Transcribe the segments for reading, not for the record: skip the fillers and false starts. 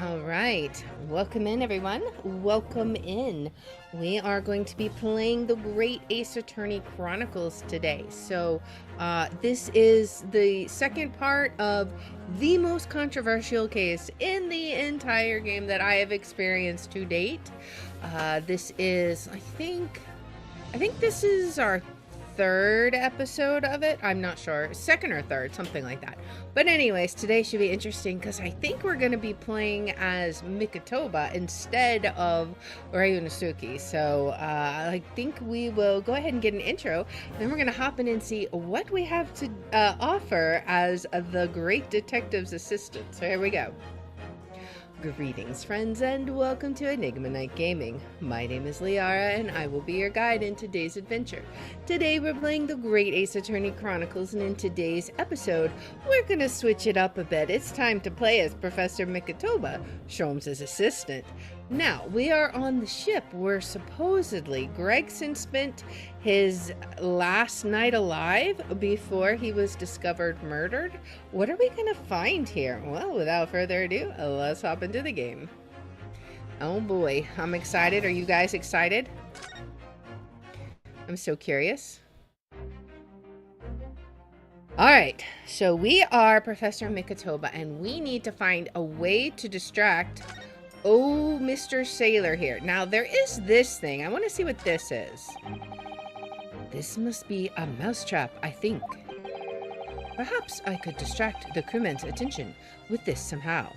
All right, welcome in everyone. Welcome in. We are going to be playing the Great Ace Attorney Chronicles today. So this is the second part of the most controversial case in the entire game that I have experienced to date. This is, I think this is our third episode of it. I'm not sure, second or third, something like that. But anyways, today should be interesting because I think we're going to be playing as Mikotoba instead of Ryunosuke. So I think we will go ahead and get an intro, then we're going to hop in and see what we have to offer as the Great Detective's assistant. So here we go. Greetings friends and welcome to Enigma Night Gaming. My name is Liara and I will be your guide in today's adventure. Today we're playing the Great Ace Attorney Chronicles, and in today's episode we're gonna switch it up a bit. It's time to play as Professor Mikotoba, Sholmes' assistant. Now, we are on the ship where supposedly Gregson spent his last night alive before he was discovered murdered. What are we going to find here? Well, without further ado, let's hop into the game. Oh boy, I'm excited. Are you guys excited? I'm so curious. Alright, so we are Professor Mikotoba and we need to find a way to distract Mr. Sailor here. Now, there is this thing. I want to see what this is. This must be a mousetrap, I think. Perhaps I could distract the crewmen's attention with this somehow.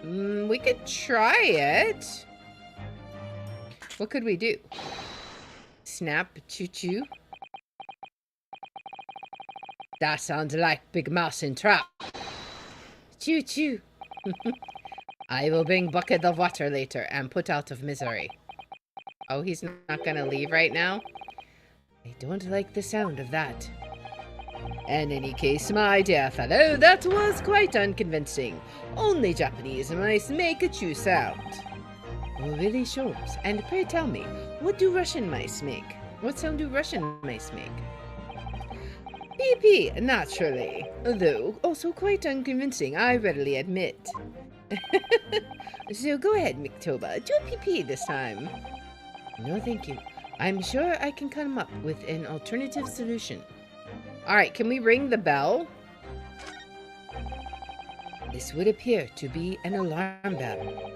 We could try it. What could we do? Snap, choo-choo. That sounds like Big Mouse in Trap. Choo-choo. I will bring bucket of water later and put out of misery. Oh, he's not gonna leave right now? I don't like the sound of that. In any case, my dear fellow, that was quite unconvincing. Only Japanese mice make a true sound. Oh, really, Sholmes? And pray tell me, what do Russian mice make? What sound do Russian mice make? Pee-pee, naturally. Though also quite unconvincing, I readily admit. So go ahead, Mikotoba. Do a pee-pee this time. No, thank you. I'm sure I can come up with an alternative solution. Alright, can we ring the bell? This would appear to be an alarm bell.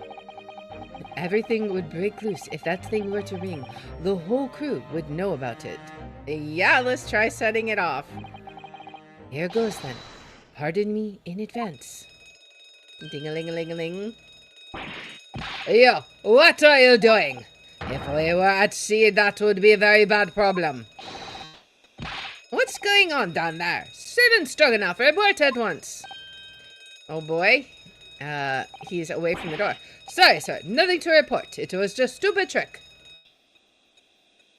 Everything would break loose if that thing were to ring. The whole crew would know about it. Yeah, let's try setting it off. Here goes then. Pardon me in advance. Ding-a-ling-a-ling-a-ling. Yo, what are you doing? If we were at sea, that would be a very bad problem. What's going on down there? Sit Stroganoff, report at once. Oh boy. He's away from the door. Sorry, sir, nothing to report. It was just a stupid trick.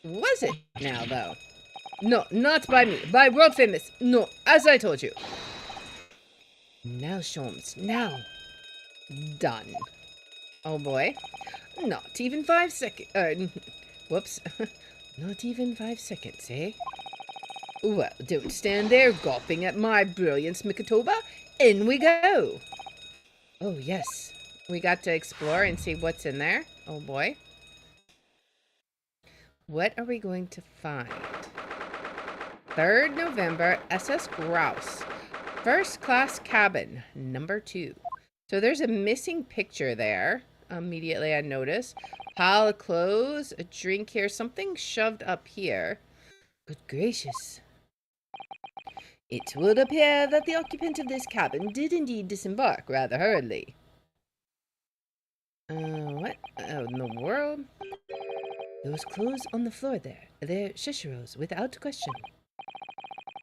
Was it now, though? No, not by me. By world famous. No, as I told you. Now, Sholmes, now. Done. Oh boy. Not even 5 seconds. Whoops. Not even 5 seconds, eh? Well, don't stand there gawping at my brilliance, Mikotoba. In we go. Oh, yes. We got to explore and see what's in there. Oh boy. What are we going to find? 3rd November, SS Grouse. First class cabin, number 2. So there's a missing picture there. Immediately I notice. Pile of clothes, a drink here, something shoved up here. Good gracious. It would appear that the occupant of this cabin did indeed disembark rather hurriedly. What in the world? Those clothes on the floor there, they're Shishiro's without question.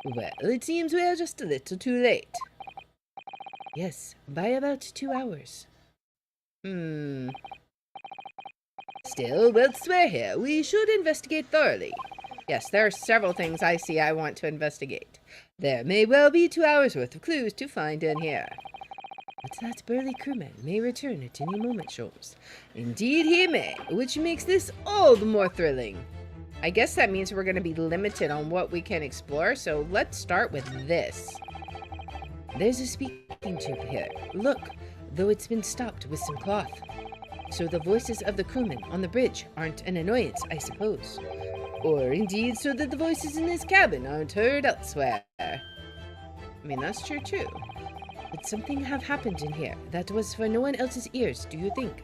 Well, it seems we are just a little too late. Yes, by about 2 hours. Still, we'll swear here. We should investigate thoroughly. Yes, there are several things I see I want to investigate. There may well be 2 hours worth of clues to find in here. But that burly crewman may return at any moment, Sholmes. Indeed he may, which makes this all the more thrilling. I guess that means we're going to be limited on what we can explore, so let's start with this. There's a speaking tube here. Look, though it's been stopped with some cloth. So the voices of the crewmen on the bridge aren't an annoyance, I suppose. Or indeed so that the voices in this cabin aren't heard elsewhere. I mean, that's true too. But something have happened in here that was for no one else's ears, do you think?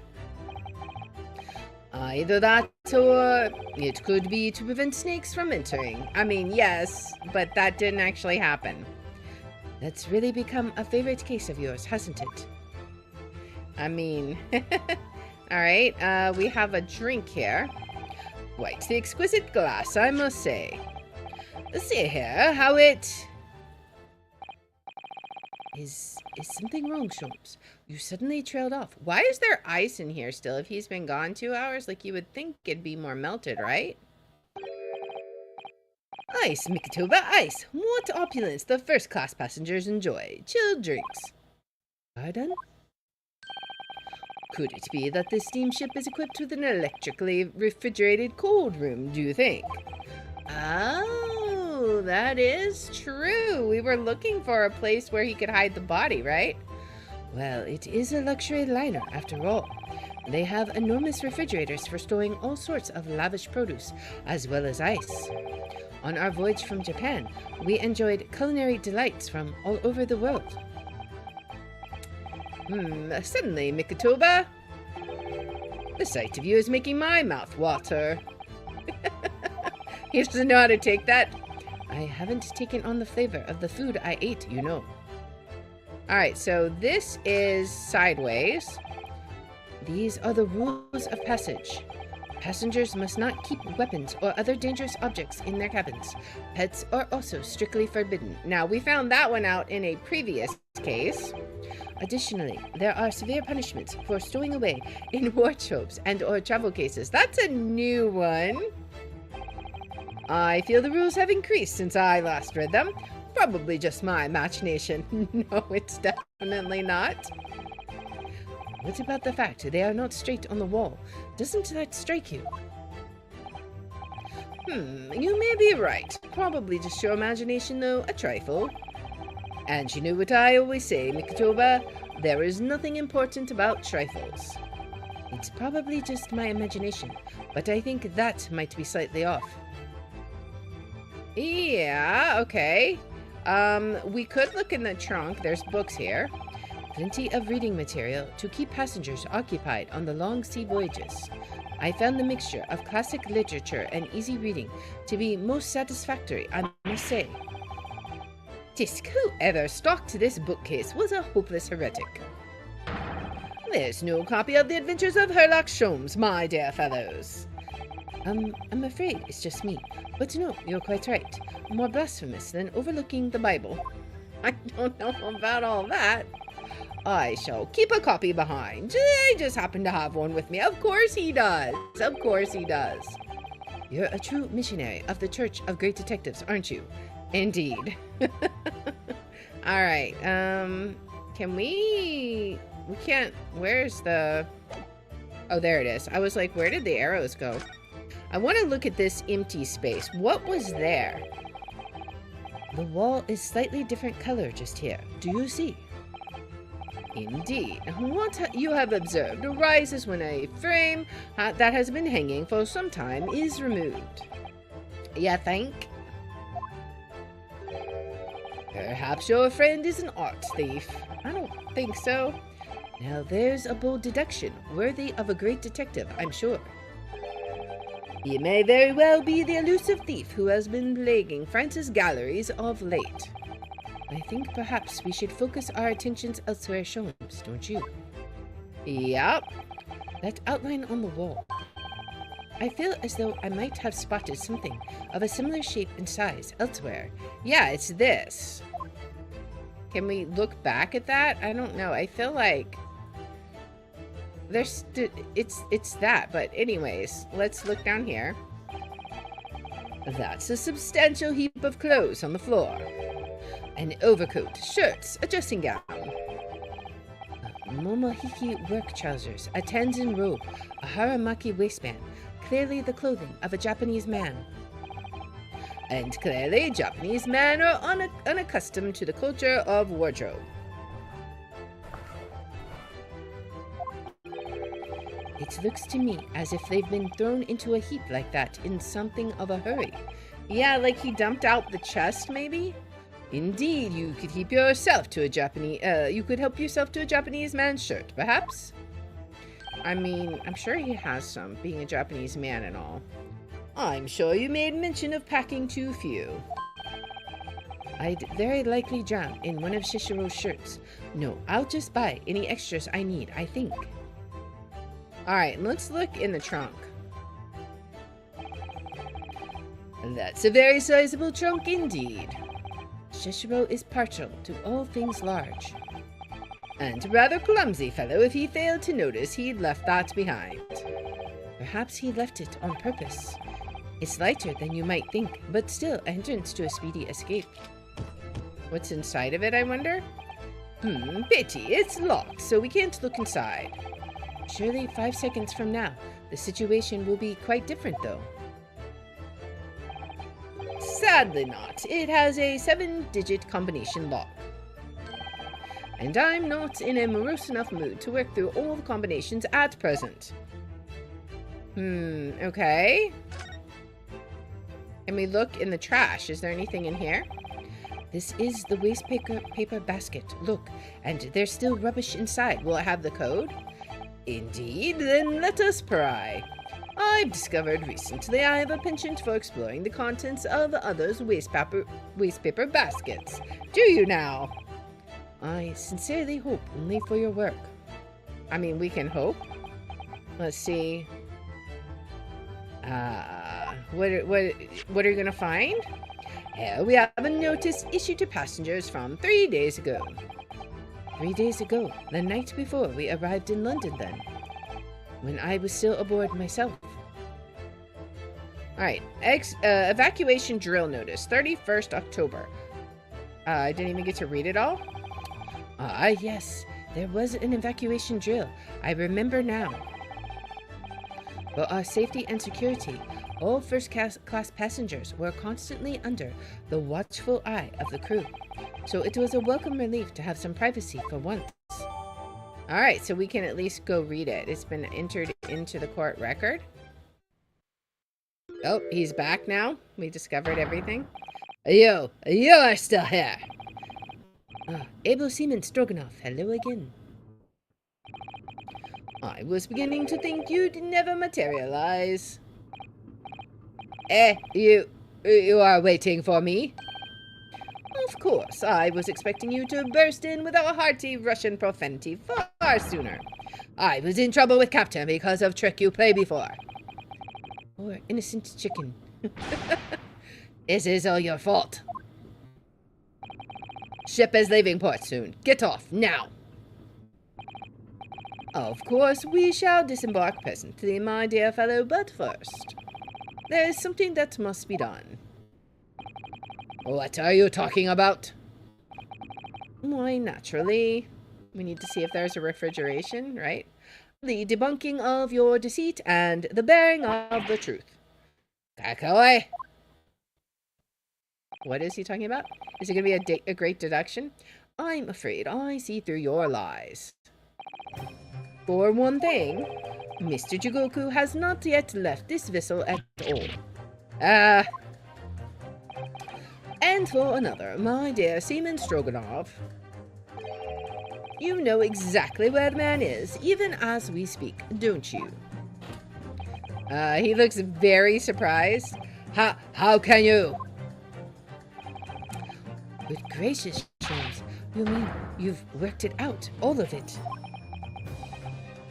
Either that or it could be to prevent snakes from entering. I mean, yes, but that didn't actually happen. That's really become a favorite case of yours, hasn't it? I mean, alright, we have a drink here. Quite the exquisite glass, I must say. See here how it... Is something wrong, Sholmes? You suddenly trailed off. Why is there ice in here still if he's been gone 2 hours? Like, you would think it'd be more melted, right? Ice, Mikotoba, ice! What opulence the first-class passengers enjoy. Chilled drinks. Pardon? Could it be that this steamship is equipped with an electrically refrigerated cold room, do you think? Oh, that is true. We were looking for a place where he could hide the body, right? Well, it is a luxury liner, after all. They have enormous refrigerators for storing all sorts of lavish produce, as well as ice. On our voyage from Japan, we enjoyed culinary delights from all over the world. Suddenly, Mikotoba, the sight of you is making my mouth water. He doesn't know how to take that. I haven't taken on the flavor of the food I ate, you know. Alright, so this is sideways. These are the rules of passage. Passengers must not keep weapons or other dangerous objects in their cabins. Pets are also strictly forbidden. Now, we found that one out in a previous case. Additionally, there are severe punishments for stowing away in wardrobes and or travel cases. That's a new one. I feel the rules have increased since I last read them. Probably just my imagination. No, it's definitely not. What about the fact they are not straight on the wall? Doesn't that strike you? You may be right. Probably just your imagination, though, a trifle. And you know what I always say, Mikotoba? There is nothing important about trifles. It's probably just my imagination, but I think that might be slightly off. Yeah, okay. We could look in the trunk. There's books here. Plenty of reading material to keep passengers occupied on the long sea voyages. I found the mixture of classic literature and easy reading to be most satisfactory, I must say. Tisk, whoever stocked this bookcase was a hopeless heretic. There's no copy of the Adventures of Sherlock Sholmes, my dear fellows. I'm afraid it's just me. But no, you're quite right. More blasphemous than overlooking the Bible. I don't know about all that. I shall keep a copy behind. I just happen to have one with me. Of course he does. Of course he does. You're a true missionary of the Church of Great Detectives, aren't you? Indeed. All right. Can we can't. Where's the... Oh, there it is. I was like, where did the arrows go? I want to look at this empty space. What was there? The wall is slightly different color just here. Do you see? Indeed. What you have observed arises when a frame that has been hanging for some time is removed. You think? Perhaps your friend is an art thief. I don't think so. Now there's a bold deduction, worthy of a great detective, I'm sure. He may very well be the elusive thief who has been plaguing France's galleries of late. I think perhaps we should focus our attentions elsewhere, Sholmes, don't you? Yep. That outline on the wall. I feel as though I might have spotted something of a similar shape and size elsewhere. Yeah, it's this. Can we look back at that? I don't know. I feel like there's it's that, but anyways, let's look down here. That's a substantial heap of clothes on the floor. An overcoat, shirts, a dressing gown. Momohiki work trousers, a Tanzan robe, a haramaki waistband, clearly the clothing of a Japanese man. And clearly, Japanese men are unaccustomed to the culture of wardrobe. It looks to me as if they've been thrown into a heap like that in something of a hurry. Yeah, like he dumped out the chest, maybe? Indeed, you could help yourself to a Japanese man's shirt, perhaps? I mean, I'm sure he has some, being a Japanese man and all. I'm sure you made mention of packing too few. I'd very likely drown in one of Shishiro's shirts. No, I'll just buy any extras I need, I think. Alright, let's look in the trunk. That's a very sizable trunk indeed. Shishiro is partial to all things large. And a rather clumsy fellow if he failed to notice he'd left that behind. Perhaps he left it on purpose. It's lighter than you might think, but still a hindrance to a speedy escape. What's inside of it, I wonder? Pity, it's locked, so we can't look inside. Surely 5 seconds from now, the situation will be quite different, though. Sadly not. It has a 7-digit combination lock. And I'm not in a morose enough mood to work through all the combinations at present. Okay. Can we look in the trash? Is there anything in here? This is the waste paper basket. Look, and there's still rubbish inside. Will it have the code? Indeed, then let us pry. I've discovered recently I have a penchant for exploring the contents of others' waste paper baskets. Do you now? I sincerely hope only for your work. I mean, we can hope. Let's see. What are you gonna find? Here we have a notice issued to passengers from 3 days ago. 3 days ago, the night before we arrived in London then. When I was still aboard myself. Alright, evacuation drill notice, 31st October. I didn't even get to read it all. Yes, there was an evacuation drill. I remember now. For our safety and security, all first-class passengers were constantly under the watchful eye of the crew. So it was a welcome relief to have some privacy for once. Alright, so we can at least go read it. It's been entered into the court record. Oh, he's back now. We discovered everything. You are still here. Able Seaman Stroganoff, hello again. I was beginning to think you'd never materialize. You are waiting for me? Of course, I was expecting you to burst in with a hearty Russian profanity far sooner. I was in trouble with Captain because of trick you played before. Poor innocent chicken. This is all your fault. Ship is leaving port soon. Get off, now. Of course, we shall disembark presently, my dear fellow, but first, there is something that must be done. What are you talking about? Why, naturally, we need to see if there's a refrigeration, right? The debunking of your deceit and the bearing of the truth. Back away. What is he talking about? Is it going to be a great deduction? I'm afraid I see through your lies. For one thing, Mr. Jigoku has not yet left this vessel at all. And for another, my dear Seaman Stroganoff, you know exactly where the man is, even as we speak, don't you? He looks very surprised. How can you? Good gracious, Sholmes. You mean you've worked it out, all of it?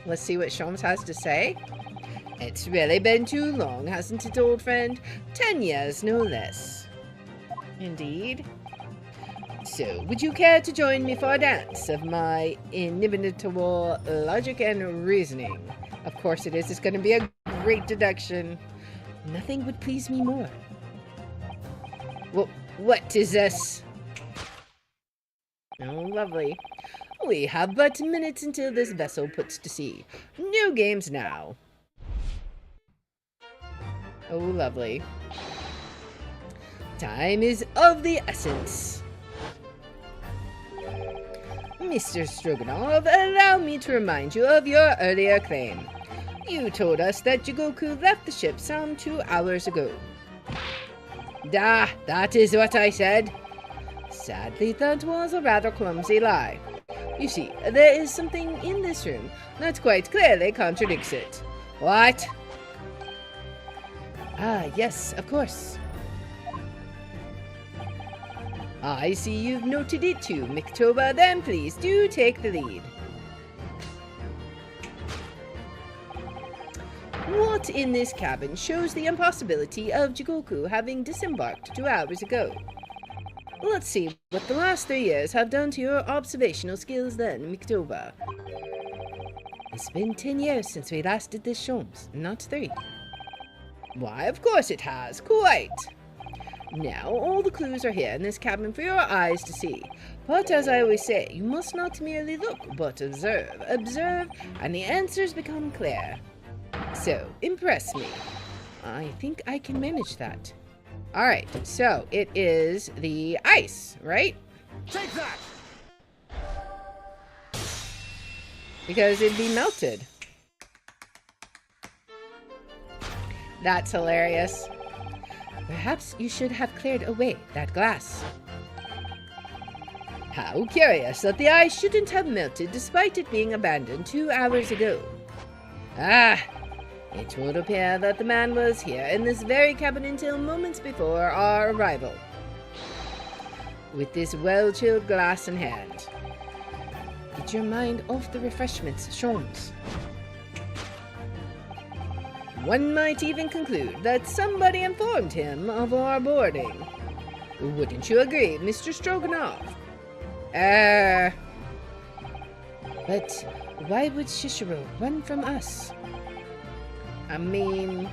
Let's see what Sholmes has to say. It's really been too long, hasn't it, old friend? 10 years, no less. Indeed. So, would you care to join me for a dance of my inimitable logic and reasoning? Of course it is. It's going to be a great deduction. Nothing would please me more. What is this? Oh, lovely. We have but minutes until this vessel puts to sea. No games now. Oh, lovely. Time is of the essence. Mr. Stroganoff, allow me to remind you of your earlier claim. You told us that Jigoku left the ship some 2 hours ago. That is what I said. Sadly, that was a rather clumsy lie. You see, there is something in this room that quite clearly contradicts it. What? Yes, of course. I see you've noted it too, Mikotoba. Then please do take the lead. What in this cabin shows the impossibility of Jigoku having disembarked 2 hours ago? Let's see what the last 3 years have done to your observational skills then, Mikotoba. It's been 10 years since we last did this, Sholmes, not 3. Why, of course it has, quite. Now, all the clues are here in this cabin for your eyes to see. But as I always say, you must not merely look, but observe. Observe, and the answers become clear. So, impress me. I think I can manage that. Alright, so it is the ice, right? Take that! Because it'd be melted. That's hilarious. Perhaps you should have cleared away that glass. How curious that the ice shouldn't have melted despite it being abandoned 2 hours ago. It would appear that the man was here in this very cabin until moments before our arrival, with this well-chilled glass in hand. Get your mind off the refreshments, Sholmes. One might even conclude that somebody informed him of our boarding. Wouldn't you agree, Mr. Stroganoff? But why would Shishiro run from us? I mean,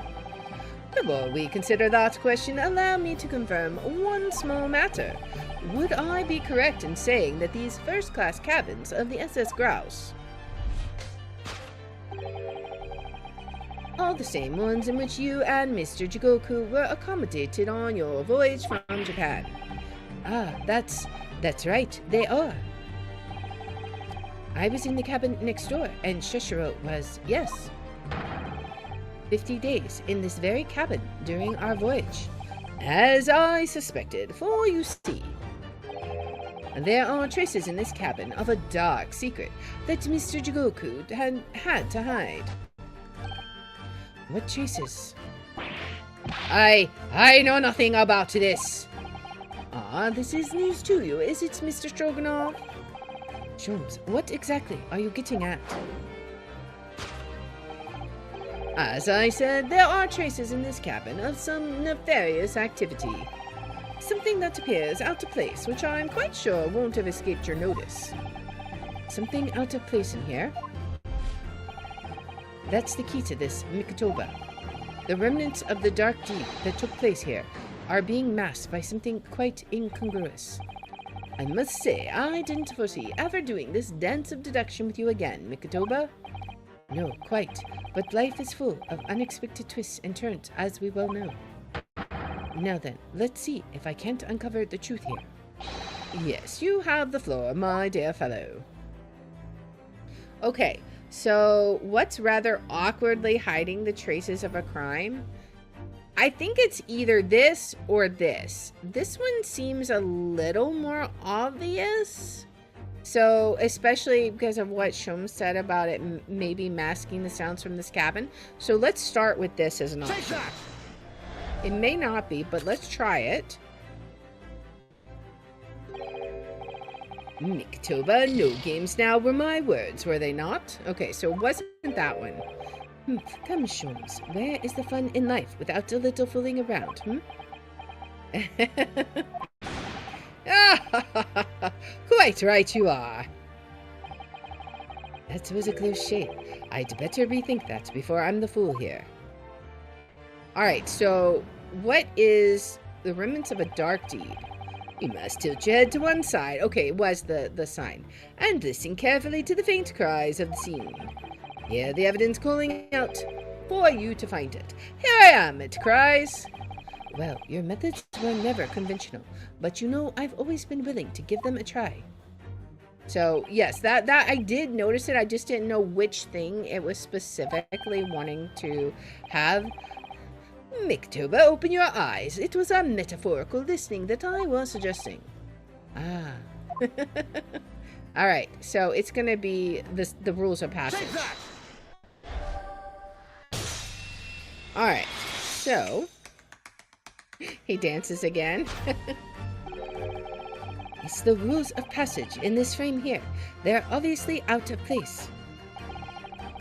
before we consider that question, allow me to confirm one small matter. Would I be correct in saying that these first-class cabins of the SS Grouse are the same ones in which you and Mr. Jigoku were accommodated on your voyage from Japan? That's right, they are. I was in the cabin next door, and Shishiro was, yes, 50 days in this very cabin during our voyage. As I suspected, for you see, there are traces in this cabin of a dark secret that Mr. Jigoku had to hide. What traces? I know nothing about this. This is news to you, is it, Mr. Stroganoff? Sholmes, what exactly are you getting at? As I said, there are traces in this cabin of some nefarious activity. Something that appears out of place, which I'm quite sure won't have escaped your notice. Something out of place in here? That's the key to this, Mikotoba. The remnants of the dark deed that took place here are being masked by something quite incongruous. I must say, I didn't foresee ever doing this dance of deduction with you again, Mikotoba. No, quite. But life is full of unexpected twists and turns, as we well know. Now then, let's see if I can't uncover the truth here. Yes, you have the floor, my dear fellow. Okay, so what's rather awkwardly hiding the traces of a crime? I think it's either this or this. This one seems a little more obvious. So, especially because of what Sholmes said about it maybe masking the sounds from this cabin. So let's start with this as an option. It may not be, but let's try it. Mikotoba, no games now were my words, were they not? Okay, so it wasn't that one. Come, Sholmes, where is the fun in life without a little fooling around, Quite right you are. That was a close shave. I'd better rethink that before I'm the fool here. Alright, so what is the remnants of a dark deed? You must tilt your head to one side. Okay, it was the sign. And listen carefully to the faint cries of the scene. Hear the evidence calling out for you to find it. Here I am, it cries. Well, your methods were never conventional, but you know I've always been willing to give them a try. So, yes, that I did notice it. I just didn't know which thing it was specifically wanting to have. Mikotoba, open your eyes. It was a metaphorical listening that I was suggesting. Ah. Alright, so it's going to be the rules of passage. Alright, so... he dances again. It's the rules of passage in this frame here. They're obviously out of place.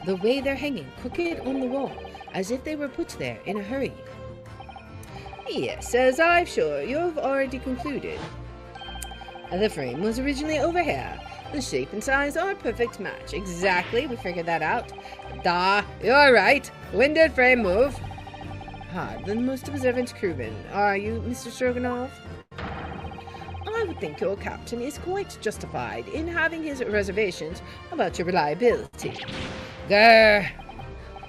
The way they're hanging crooked on the wall, as if they were put there in a hurry. Yes, as I'm sure you've already concluded. The frame was originally over here. The shape and size are a perfect match. Exactly, we figured that out. You're right. When did frame move? The most observant crewman. Are you, Mr. Stroganoff? I would think your captain is quite justified in having his reservations about your reliability. Grr!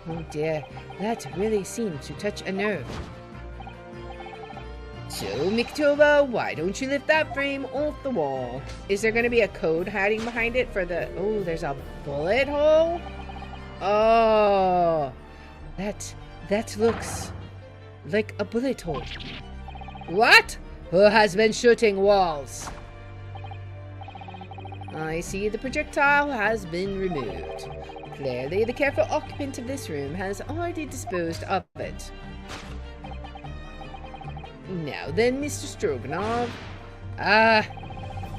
Oh dear, that really seemed to touch a nerve. So, Mikotoba, why don't you lift that frame off the wall? Is there going to be a code hiding behind it for the... Oh, there's a bullet hole? Oh, that looks like a bullet hole. What? Who has been shooting walls? I see the projectile has been removed. Clearly, the careful occupant of this room has already disposed of it. Now then, Mr. Stroganoff. I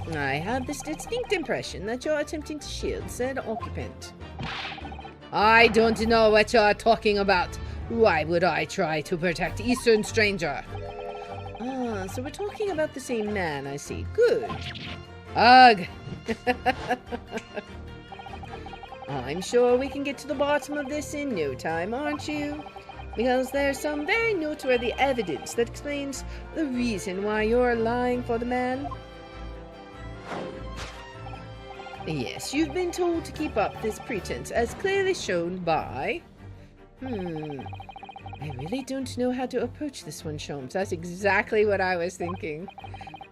have this distinct impression that you're attempting to shield said occupant. I don't know what you're talking about. Why would I try to protect Eastern Stranger? So we're talking about the same man, I see. Good. Ugh. I'm sure we can get to the bottom of this in no time, aren't you? Because there's some very noteworthy evidence that explains the reason why you're lying for the man. Yes, you've been told to keep up this pretense as clearly shown by... I really don't know how to approach this one, Sholmes. That's exactly what I was thinking.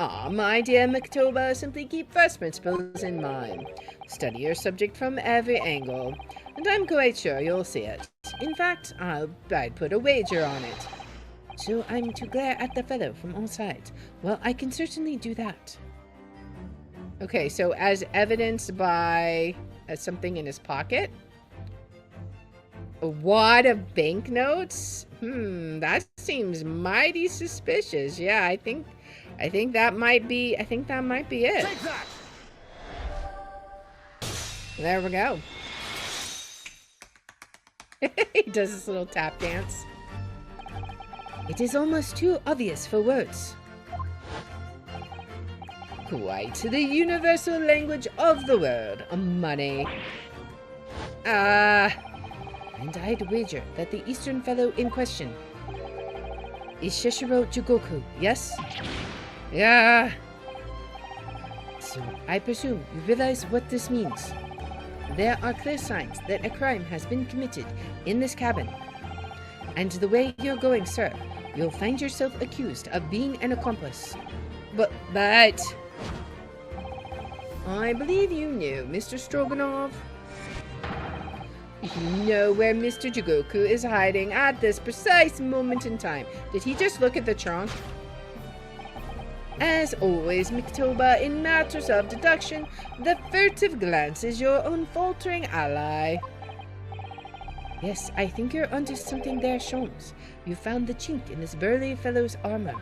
My dear Mikotoba, simply keep first principles in mind. Study your subject from every angle, and I'm quite sure you'll see it. In fact, I'd put a wager on it. So I'm to glare at the fellow from all sides. Well, I can certainly do that. Okay, so as evidenced by something in his pocket? A wad of banknotes? That seems mighty suspicious. Yeah, I think that might be it. Take that! There we go. He does this little tap dance. It is almost too obvious for words. Quite the universal language of the world, money. And I'd wager that the Eastern fellow in question is Shishiro Jugoku, yes? Yeah. So, I presume you realize what this means. There are clear signs that a crime has been committed in this cabin. And the way you're going, sir, you'll find yourself accused of being an accomplice. But... I believe you knew, Mr. Stroganoff. You know where Mr. Jugoku is hiding at this precise moment in time. Did he just look at the trunk? As always, Mikotoba, in matters of deduction, the furtive glance is your unfaltering ally. Yes, I think you're onto something there, Sholmes. You found the chink in this burly fellow's armor.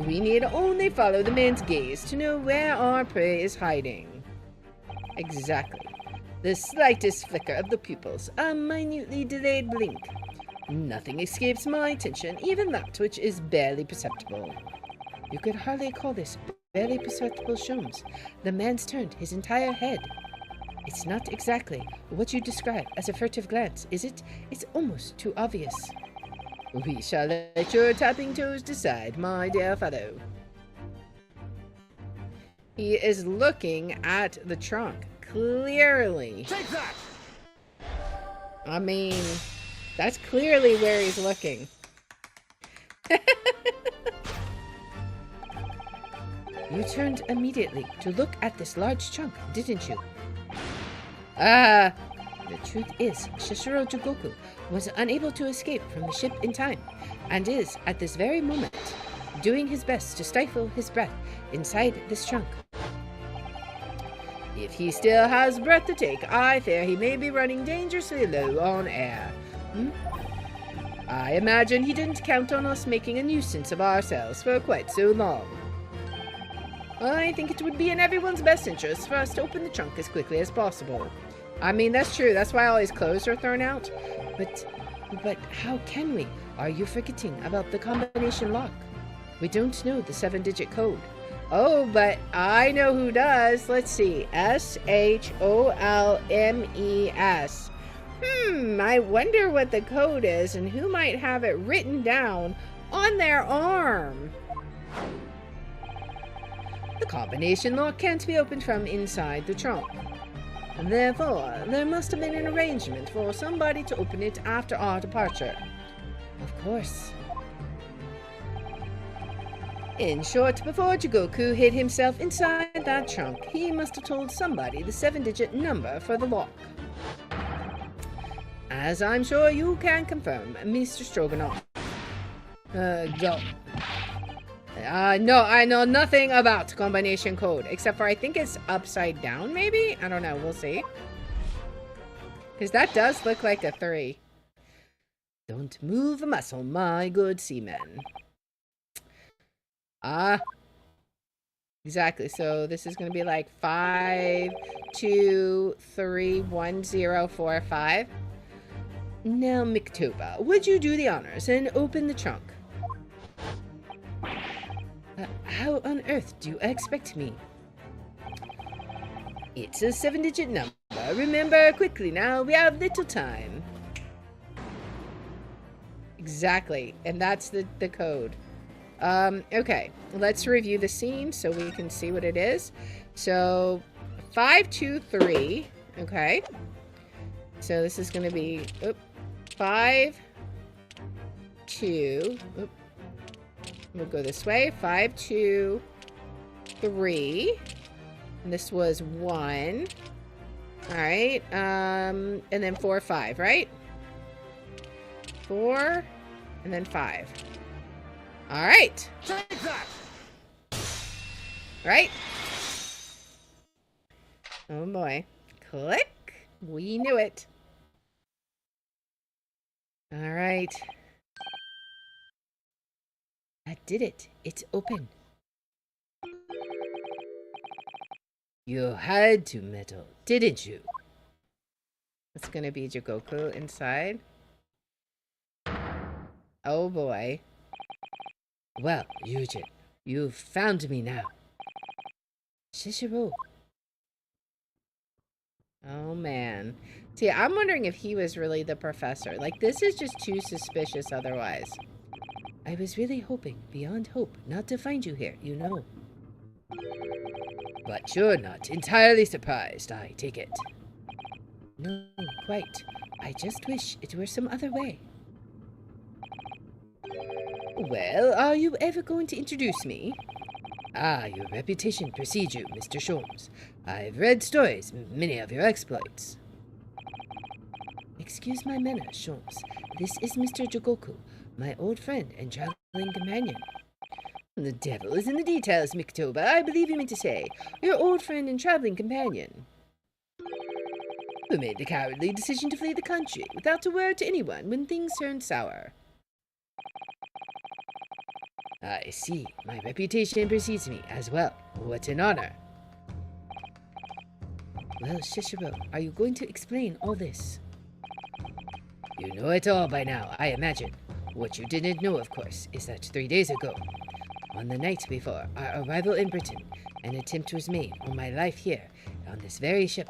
We need only follow the man's gaze to know where our prey is hiding. Exactly. The slightest flicker of the pupils, a minutely delayed blink. Nothing escapes my attention, even that which is barely perceptible. You could hardly call this barely perceptible, Sholmes. The man's turned his entire head. It's not exactly what you describe as a furtive glance, is it? It's almost too obvious. We shall let your tapping toes decide, my dear fellow. He is looking at the trunk. Clearly. Take that! I mean, that's clearly where he's looking. You two turned immediately to look at this large trunk, didn't you? The truth is, Shishiro Jigoku was unable to escape from the ship in time, and is, at this very moment, doing his best to stifle his breath inside this trunk. If he still has breath to take, I fear he may be running dangerously low on air. I imagine he didn't count on us making a nuisance of ourselves for quite so long. I think it would be in everyone's best interest for us to open the trunk as quickly as possible. I mean, that's true. That's why all his clothes are thrown out. But how can we? Are you forgetting about the combination lock? We don't know the 7-digit code. Oh, but I know who does. Let's see. SHOLMES. I wonder what the code is and who might have it written down on their arm. The combination lock can't be opened from inside the trunk. And therefore, there must have been an arrangement for somebody to open it after our departure. Of course. In short, before Jigoku hid himself inside that trunk, he must have told somebody the 7-digit number for the lock. As I'm sure you can confirm, Mr. Stroganoff. Go. No, I know nothing about combination code, except for I think it's upside down, maybe? I don't know, we'll see. Because that does look like a 3. Don't move a muscle, my good seaman. Exactly, so this is going to be like 5, 2, 3, 1, 0, 4, 5. Now, Mikotoba, would you do the honors and open the trunk? How on earth do you expect me? It's a 7-digit number. Remember quickly now, we have little time. Exactly, and that's the code. Okay, let's review the scene so we can see what it is. So, 5, 2, 3. Okay. So this is going to be 5, 2. We'll go this way. 5, 2, 3. And this was 1. All right. And then 4, 5, right? 4, and then 5. All right. Take that. Right. Oh boy. Click. We knew it. All right. That did it. It's open. You had to meddle, didn't you? It's gonna be Jigoku inside. Oh boy. Well, Yujin, you've found me now. Shishiro. Oh man. See, I'm wondering if he was really the professor. Like, this is just too suspicious otherwise. I was really hoping, beyond hope, not to find you here, you know. But you're not entirely surprised, I take it. No, quite. I just wish it were some other way. Well, are you ever going to introduce me? Your reputation precedes you, Mr. Sholmes. I've read stories, many of your exploits. Excuse my manner, Sholmes. This is Mr. Jigoku, my old friend and traveling companion. The devil is in the details, Mikotoba. I believe you meant to say, your old friend and traveling companion. Who made the cowardly decision to flee the country without a word to anyone when things turned sour. I see. My reputation precedes me as well. What an honor. Well, Shishiro, are you going to explain all this? You know it all by now, I imagine. What you didn't know, of course, is that 3 days ago, on the night before our arrival in Britain, an attempt was made on my life here, on this very ship.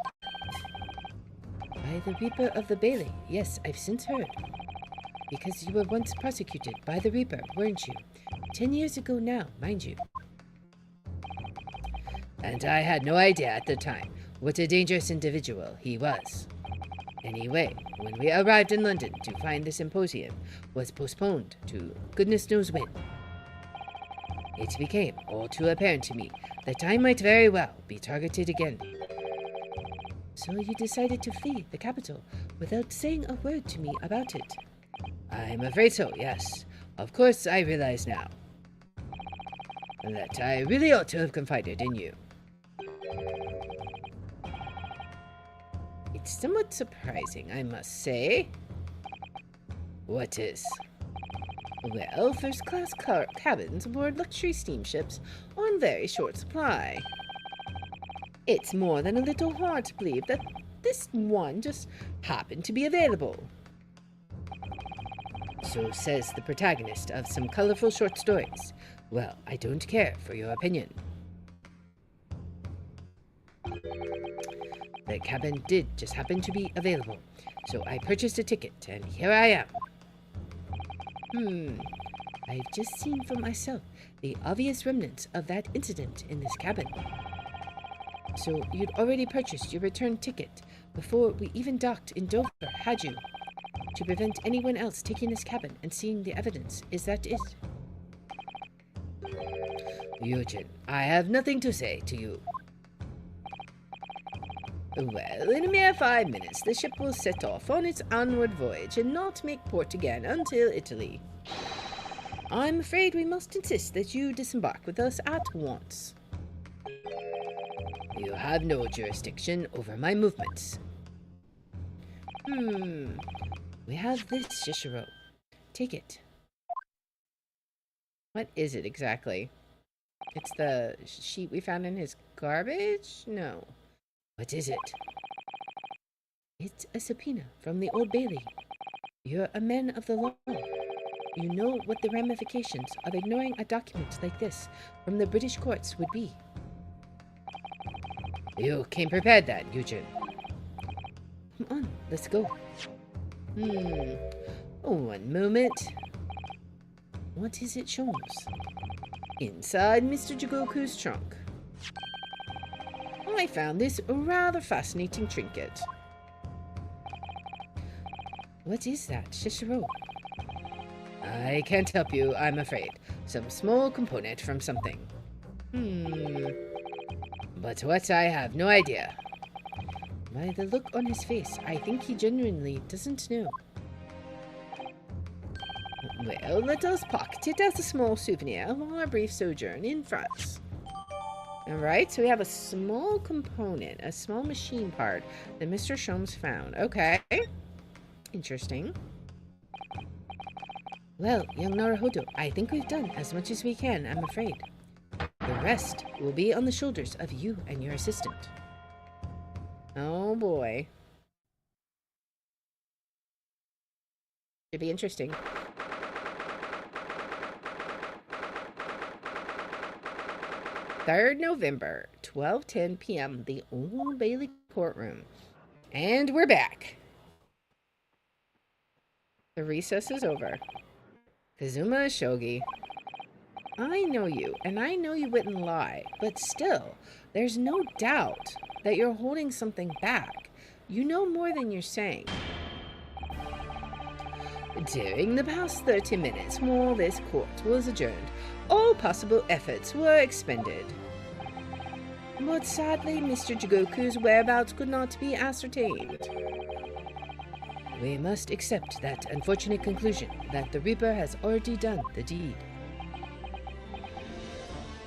By the Reaper of the Bailey, yes, I've since heard. Because you were once prosecuted by the Reaper, weren't you? 10 years ago now, mind you. And I had no idea at the time what a dangerous individual he was. Anyway, when we arrived in London to find the symposium was postponed to goodness knows when. it became all too apparent to me that I might very well be targeted again. So you decided to flee the capital without saying a word to me about it? I'm afraid so, yes. Of course, I realize now that I really ought to have confided in you. It's somewhat surprising, I must say. What is? Well, first-class cabins aboard luxury steamships on very short supply. It's more than a little hard to believe that this one just happened to be available. So says the protagonist of some colorful short stories. Well, I don't care for your opinion. The cabin did just happen to be available, so I purchased a ticket, and here I am. I've just seen for myself the obvious remnants of that incident in this cabin. So you'd already purchased your return ticket before we even docked in Dover, had you? To prevent anyone else taking this cabin and seeing the evidence, is that it? Eugen, I have nothing to say to you. Well, in a mere 5 minutes, the ship will set off on its onward voyage and not make port again until Italy. I'm afraid we must insist that you disembark with us at once. You have no jurisdiction over my movements. We have this, Shishiro. Take it. What is it exactly? It's the sheet we found in his garbage? No. What is it? It's a subpoena from the Old Bailey. You're a man of the law. You know what the ramifications of ignoring a document like this from the British courts would be. You came prepared then, Eugen. Come on, let's go. One moment. What is it, Sholmes? Inside Mr. Jigoku's trunk, I found this rather fascinating trinket. What is that, Shishiro? I can't help you, I'm afraid. Some small component from something. But what, I have no idea. By the look on his face, I think he genuinely doesn't know. Well, let us pocket it as a small souvenir of our brief sojourn in France. Alright, so we have a small component, a small machine part that Mr. Sholmes found. Okay. Interesting. Well, young Naruhodo, I think we've done as much as we can, I'm afraid. The rest will be on the shoulders of you and your assistant. Oh boy. Should be interesting. 3rd November, 12:10 p.m., the Old Bailey courtroom. And we're back. The recess is over. Kazuma Shogi. I know you, and I know you wouldn't lie, but still, there's no doubt that you're holding something back. You know more than you're saying. During the past 30 minutes, while this court was adjourned, all possible efforts were expended. But sadly, Mr. Jigoku's whereabouts could not be ascertained. We must accept that unfortunate conclusion that the Reaper has already done the deed.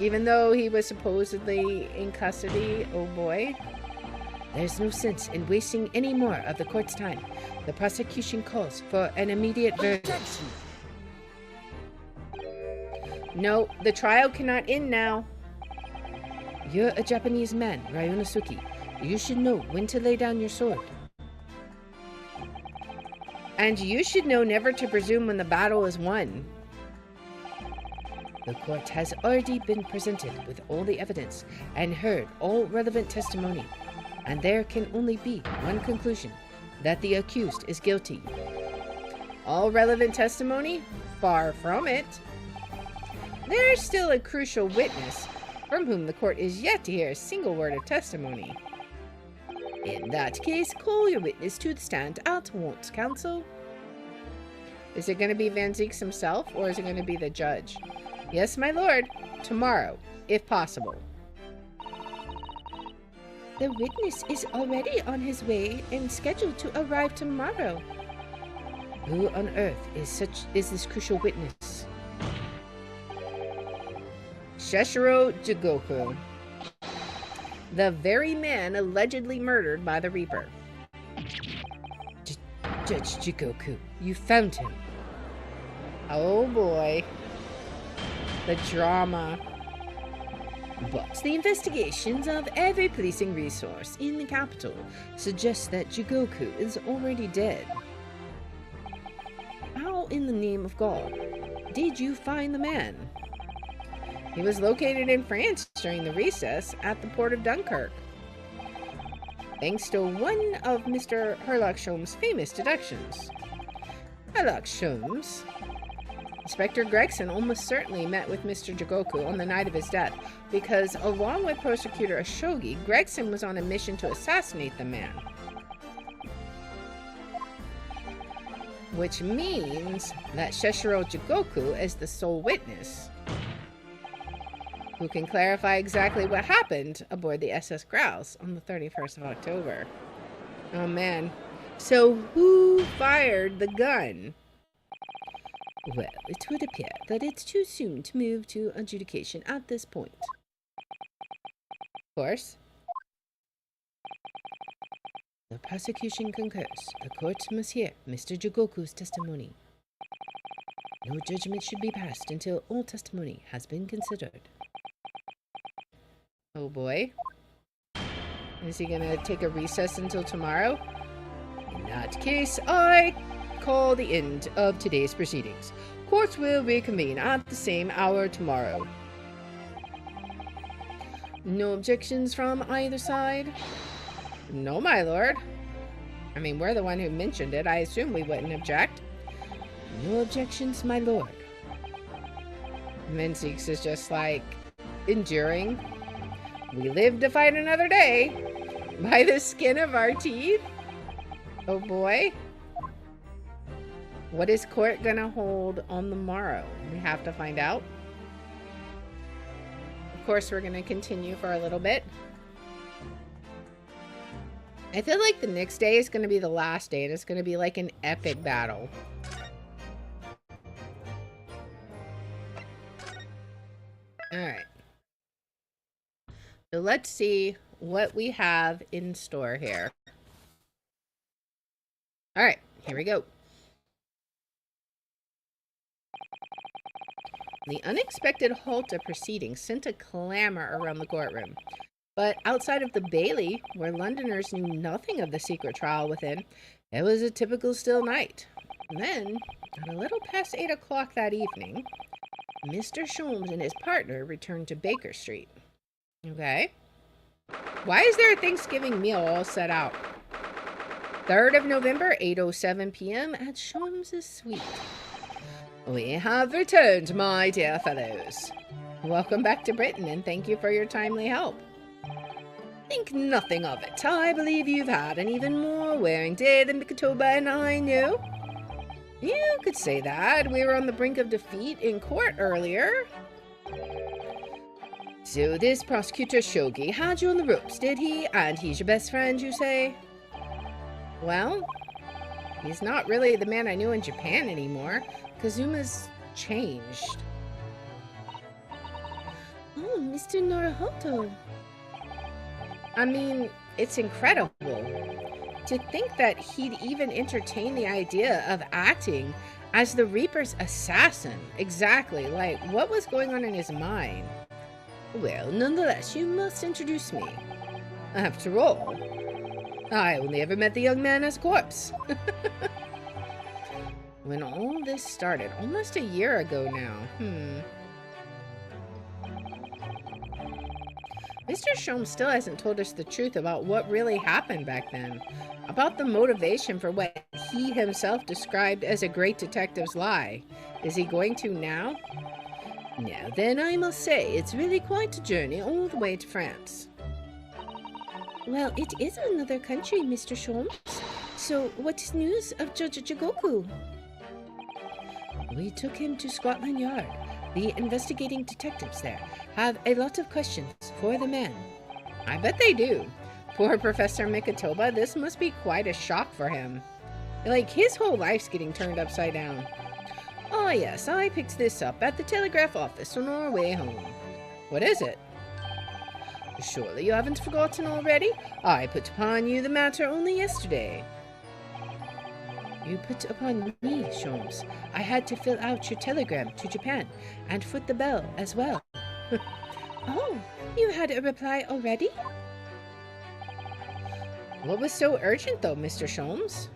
Even though he was supposedly in custody, oh boy. There's no sense in wasting any more of the court's time. The prosecution calls for an immediate verdict. No, the trial cannot end now. You're a Japanese man, Ryunosuke. You should know when to lay down your sword. And you should know never to presume when the battle is won. The court has already been presented with all the evidence and heard all relevant testimony, and there can only be one conclusion, that the accused is guilty. All relevant testimony? Far from it. There's still a crucial witness from whom the court is yet to hear a single word of testimony. In that case, call your witness to the stand at once, counsel. Is it going to be Van Zieks himself, or is it going to be the judge? Yes, my lord. Tomorrow, if possible. The witness is already on his way and scheduled to arrive tomorrow. Who on earth is this crucial witness? Sheshiro Jigoku, the very man allegedly murdered by the Reaper. Judge Jigoku, you found him. Oh boy. The drama. But the investigations of every policing resource in the capital suggest that Jigoku is already dead. How in the name of God did you find the man? He was located in France during the recess at the port of Dunkirk. Thanks to one of Mr. Herlock Sholmes' famous deductions. Herlock Sholmes. Inspector Gregson almost certainly met with Mr. Jigoku on the night of his death because, along with Prosecutor Ashogi, Gregson was on a mission to assassinate the man. Which means that Sheshiro Jigoku is the sole witness who can clarify exactly what happened aboard the SS Grouse on the 31st of October. Oh man. So who fired the gun? Well, it would appear that it's too soon to move to adjudication at this point. Of course. The prosecution concurs. The court must hear Mr. Jigoku's testimony. No judgment should be passed until all testimony has been considered. Oh boy. Is he gonna take a recess until tomorrow? In that case, I call the end of today's proceedings. Courts will reconvene at the same hour tomorrow. No objections from either side? No, my lord. I mean, we're the one who mentioned it. I assume we wouldn't object. No objections, my lord. Menzies is just like enduring. We live to fight another day by the skin of our teeth. Oh boy. What is court gonna hold on the morrow? We have to find out. Of course, we're gonna continue for a little bit. I feel like the next day is gonna be the last day, and it's gonna be like an epic battle. Alright. So let's see what we have in store here. Alright, here we go. The unexpected halt of proceedings sent a clamor around the courtroom. But outside of the Bailey, where Londoners knew nothing of the secret trial within, it was a typical still night. And then, at a little past 8 o'clock that evening, Mr. Sholmes and his partner returned to Baker Street. Okay. Why is there a Thanksgiving meal all set out? 3rd of November, 8:07 p.m. at Sholmes' suite. We have returned, my dear fellows. Welcome back to Britain, and thank you for your timely help. Think nothing of it. I believe you've had an even more wearing day than Mikotoba and I knew. You could say that. We were on the brink of defeat in court earlier. So this prosecutor Shogi had you on the ropes, did he? And he's your best friend, you say? Well, he's not really the man I knew in Japan anymore. Kazuma's changed. Oh, Mr. Naruhodo. I mean, it's incredible. To think that he'd even entertain the idea of acting as the Reaper's assassin. Exactly, like, what was going on in his mind? Well, nonetheless, you must introduce me. After all, I only ever met the young man as a corpse. When all this started, almost a year ago now. Mr. Sholmes still hasn't told us the truth about what really happened back then. About the motivation for what he himself described as a great detective's lie. Is he going to now? Now then, I must say, it's really quite a journey all the way to France. Well, it is another country, Mr. Sholmes. So, what's news of Judge Jigoku? We took him to Scotland Yard, The investigating detectives there have a lot of questions for the man. I bet they do. Poor Professor Mikotoba, this must be quite a shock for him. Like, his whole life's getting turned upside down. Oh yes, I picked this up at the telegraph office on our way home. What is it? Surely you haven't forgotten already? I put upon you the matter only yesterday. You put upon me, Sholmes. I had to fill out your telegram to Japan and foot the bill as well. Oh, you had a reply already? What was so urgent though, Mr. Sholmes?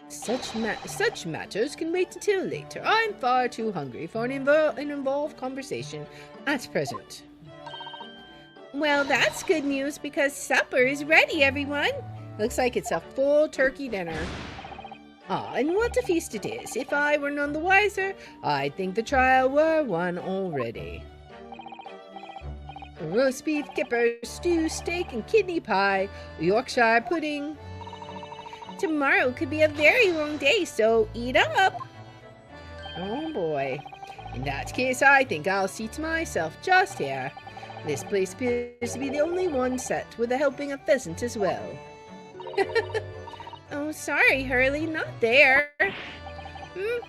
Such matters can wait until later. I'm far too hungry for an involved conversation at present. Well, that's good news because supper is ready, everyone. Looks like it's a full turkey dinner. Ah, and what a feast it is. If I were none the wiser, I'd think the trial were won already. Roast beef, kipper, stew, steak, and kidney pie, Yorkshire pudding. Tomorrow could be a very long day, so eat up. Oh boy. In that case, I think I'll seat myself just here. This place appears to be the only one set with a helping of pheasant as well. Oh, sorry, Hurley, not there.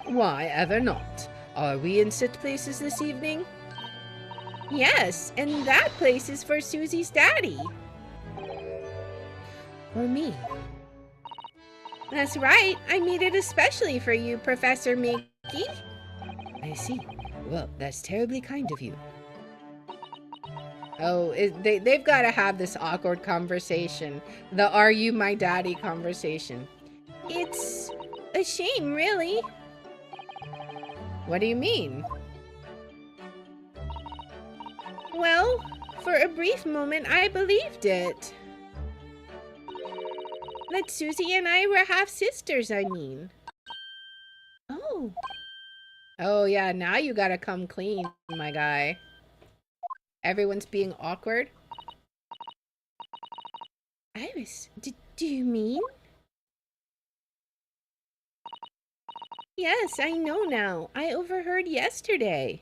Why ever not? Are we in set places this evening? Yes, and that place is for Susie's daddy. For me? That's right. I made it especially for you, Professor Mickey. I see. Well, that's terribly kind of you. Oh, they've got to have this awkward conversation. The "Are you my daddy" conversation. It's a shame, really. What do you mean? Well, for a brief moment, I believed it. That Susie and I were half-sisters, I mean. Oh. Oh, yeah, now you gotta come clean, my guy. Everyone's being awkward. Iris, do you mean? Yes, I know now. I overheard yesterday.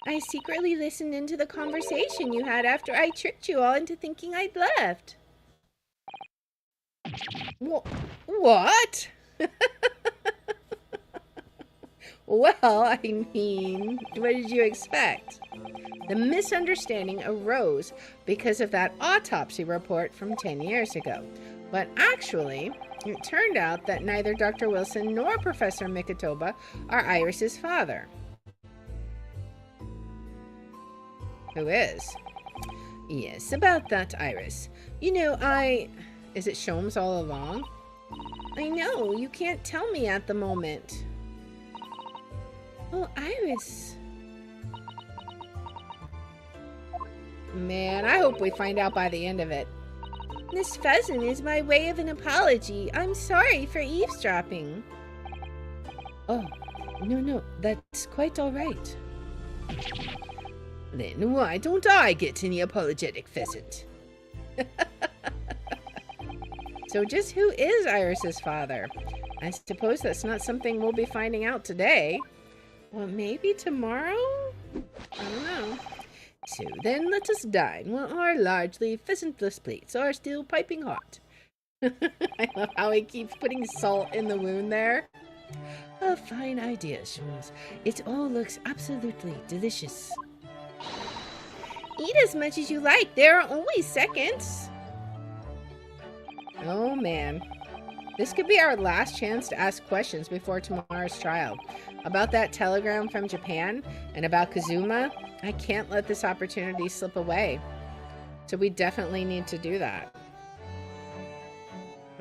I secretly listened into the conversation you had after I tricked you all into thinking I'd left. What? Well, I mean, what did you expect? The misunderstanding arose because of that autopsy report from 10 years ago. But actually, it turned out that neither Dr. Wilson nor Professor Mikotoba are Iris's father. Who is? Yes, about that, Iris. You know, Is it Sholmes all along? I know, you can't tell me at the moment. Oh, Iris. Man, I hope we find out by the end of it. This pheasant is my way of an apology. I'm sorry for eavesdropping. Oh, no, that's quite all right. Then why don't I get any apologetic pheasant? So just who is Iris's father? I suppose that's not something we'll be finding out today. Well, maybe tomorrow? I don't know. So then let us dine while our largely pheasantless plates are still piping hot. I love how he keeps putting salt in the wound there. A fine idea, Sholmes. It all looks absolutely delicious. Eat as much as you like. There are only seconds. Oh man. This could be our last chance to ask questions before tomorrow's trial. About that telegram from Japan and about Kazuma, I can't let this opportunity slip away. So we definitely need to do that.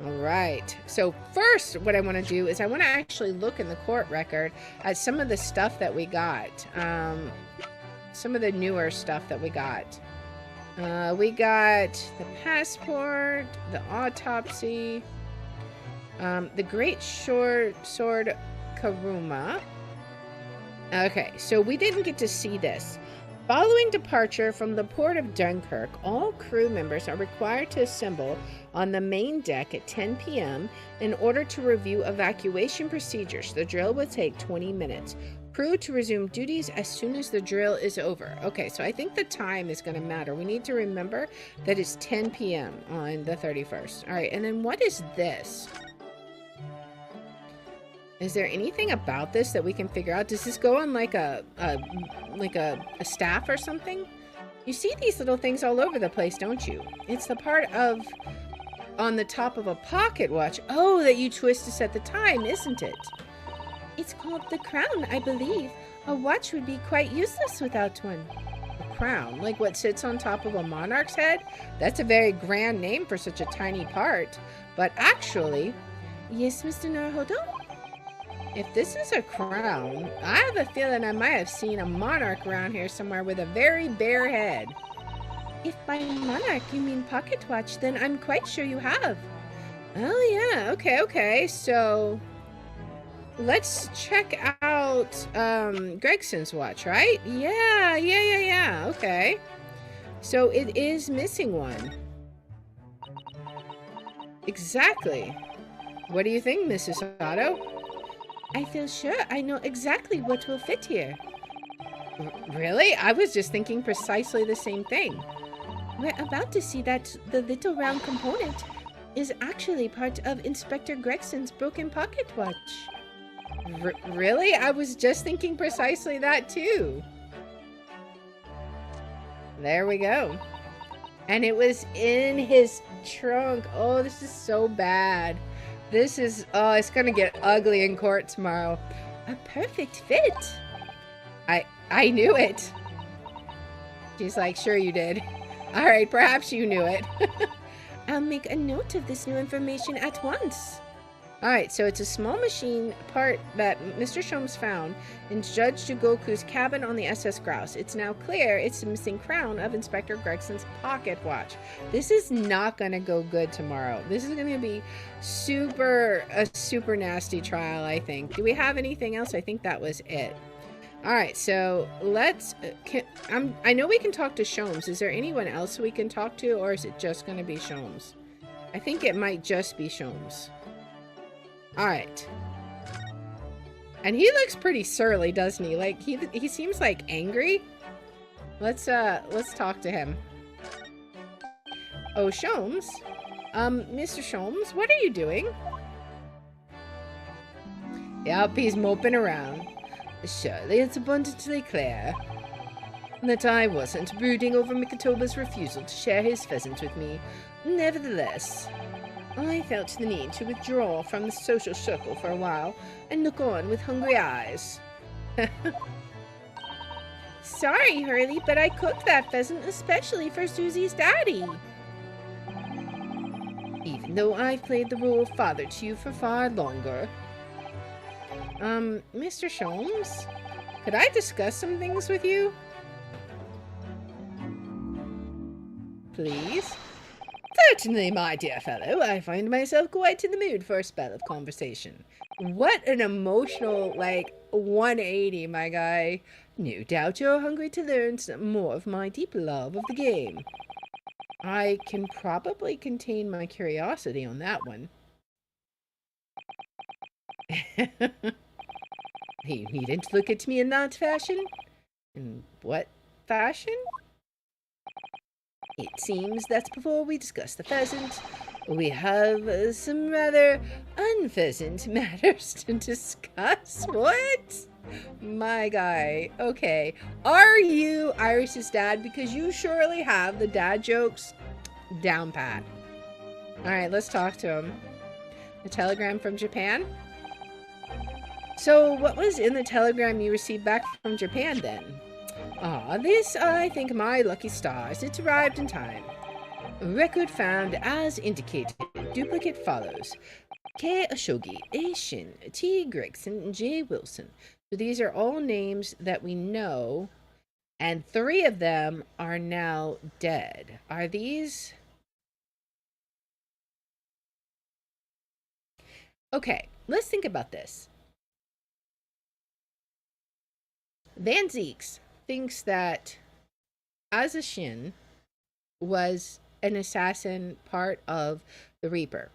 All right. So first, what I want to do is I want to actually look in the court record at some of the stuff that we got. Some of the newer stuff that we got. We got the passport, the autopsy, the great sword Karuma. Okay, so we didn't get to see this. Following departure from the port of Dunkirk, all crew members are required to assemble on the main deck at 10 p.m. in order to review evacuation procedures. The drill will take 20 minutes. Crew to resume duties as soon as the drill is over. Okay, so I think the time is going to matter. We need to remember that it's 10 p.m. on the 31st. All right, and then what is this? Is there anything about this that we can figure out? Does this go on like a staff or something? You see these little things all over the place, don't you? It's the part of on the top of a pocket watch. Oh, that you twist to set the time, isn't it? It's called the crown, I believe. A watch would be quite useless without one. A crown, like what sits on top of a monarch's head? That's a very grand name for such a tiny part. But actually, yes, Mr. Naruhodo? If this is a crown, I have a feeling I might have seen a monarch around here somewhere with a very bare head. If by monarch you mean pocket watch, then I'm quite sure you have. Oh yeah, okay, so let's check out Gregson's watch, right? Yeah, okay. So it is missing one. Exactly. What do you think, Mrs. Otto? I feel sure I know exactly what will fit here. Really? I was just thinking precisely the same thing. We're about to see that the little round component is actually part of Inspector Gregson's broken pocket watch. Really? I was just thinking precisely that too. There we go. And it was in his trunk. Oh, this is so bad. This is, oh, it's gonna get ugly in court tomorrow. A perfect fit. I knew it. She's like, sure you did. All right, perhaps you knew it. I'll make a note of this new information at once. All right, so it's a small machine part that Mr. Sholmes found in Judge Jugoku's cabin on the SS Grouse. It's now clear it's the missing crown of Inspector Gregson's pocket watch. This is not going to go good tomorrow. This is going to be a super nasty trial, I think. Do we have anything else? I think that was it. All right, so let's... I know we can talk to Sholmes. Is there anyone else we can talk to, or is it just going to be Sholmes? I think it might just be Sholmes. All right. And he looks pretty surly, doesn't he? Like he seems like angry. Let's talk to him. Oh, Sholmes. Mr. Sholmes, what are you doing? Yep, he's moping around. Surely it's abundantly clear that I wasn't brooding over Mikotoba's refusal to share his pheasant with me. Nevertheless, I felt the need to withdraw from the social circle for a while and look on with hungry eyes. Sorry, Hurley, but I cooked that pheasant especially for Susie's daddy. Even though I've played the role of father to you for far longer. Mr. Sholmes, could I discuss some things with you? Please? Certainly, my dear fellow. I find myself quite in the mood for a spell of conversation. What an emotional, 180, my guy. No doubt you're hungry to learn some more of my deep love of the game. I can probably contain my curiosity on that one. You needn't look at me in that fashion. In what fashion? It seems that before we discuss the pheasant, we have some rather unpheasant matters to discuss. What? My guy. Okay. Are you Iris's dad? Because you surely have the dad jokes down pat. Alright, let's talk to him. A telegram from Japan? So, what was in the telegram you received back from Japan then? Ah, this, I think, my lucky stars. It's arrived in time. Record found as indicated. Duplicate follows. K. Ashogi, A. Shin, T. Gregson, J. Wilson. So these are all names that we know, and 3 of them are now dead. Are these... Okay, let's think about this. Van Zeeks thinks that Azashin was an assassin part of the Reaper.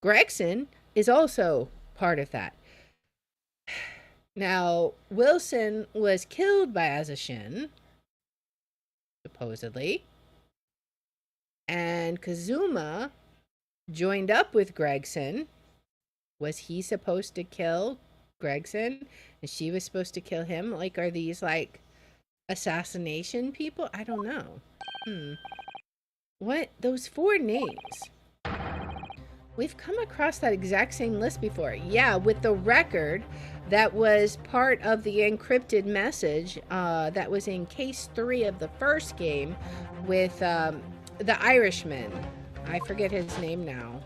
Gregson is also part of that. Now, Wilson was killed by Azashin, supposedly, and Kazuma joined up with Gregson. Was he supposed to kill Gregson and she was supposed to kill him? Like, are these like assassination people? I don't know. What? Those 4 names. We've come across that exact same list before. Yeah, with the record that was part of the encrypted message that was in case 3 of the first game with the Irishman. I forget his name now.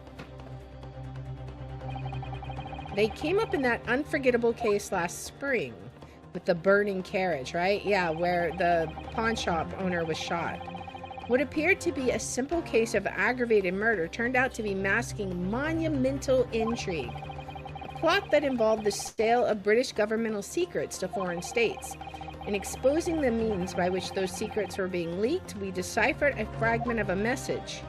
They came up in that unforgettable case last spring with the burning carriage, right? Yeah, where the pawn shop owner was shot. What appeared to be a simple case of aggravated murder turned out to be masking monumental intrigue. A plot that involved the sale of British governmental secrets to foreign states. In exposing the means by which those secrets were being leaked, we deciphered a fragment of a message.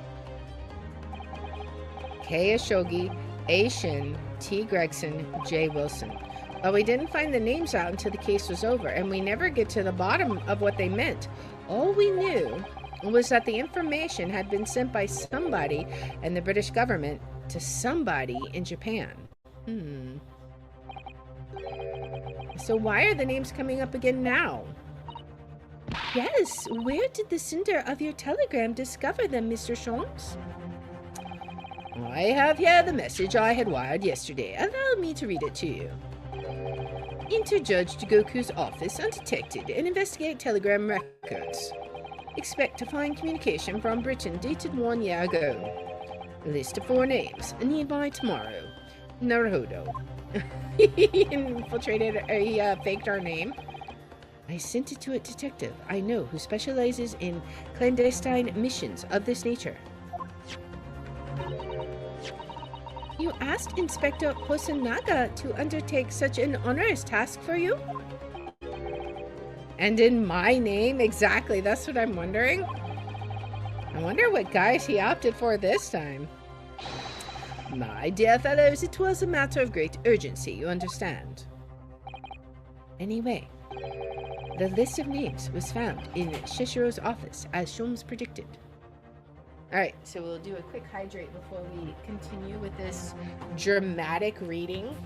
K. Ashogi, A. Shin, T. Gregson, J. Wilson. But we didn't find the names out until the case was over, and we never get to the bottom of what they meant. All we knew was that the information had been sent by somebody in the British government to somebody in Japan. So why are the names coming up again now? Yes, where did the sender of your telegram discover them, Mr. Sholmes? I have here the message I had wired yesterday. Allow me to read it to you. Enter Judge Jigoku's office undetected and investigate telegram records. Expect to find communication from Britain dated 1 year ago. List of 4 names. Nearby tomorrow. Naruhodo. He infiltrated, he faked our name. I sent it to a detective I know who specializes in clandestine missions of this nature. You asked Inspector Hosonaga to undertake such an onerous task for you? And in my name? Exactly, that's what I'm wondering. I wonder what guys he opted for this time. My dear fellows, it was a matter of great urgency, you understand. Anyway, the list of names was found in Shishiro's office, as Sholmes predicted. Alright, so we'll do a quick hydrate before we continue with this dramatic reading.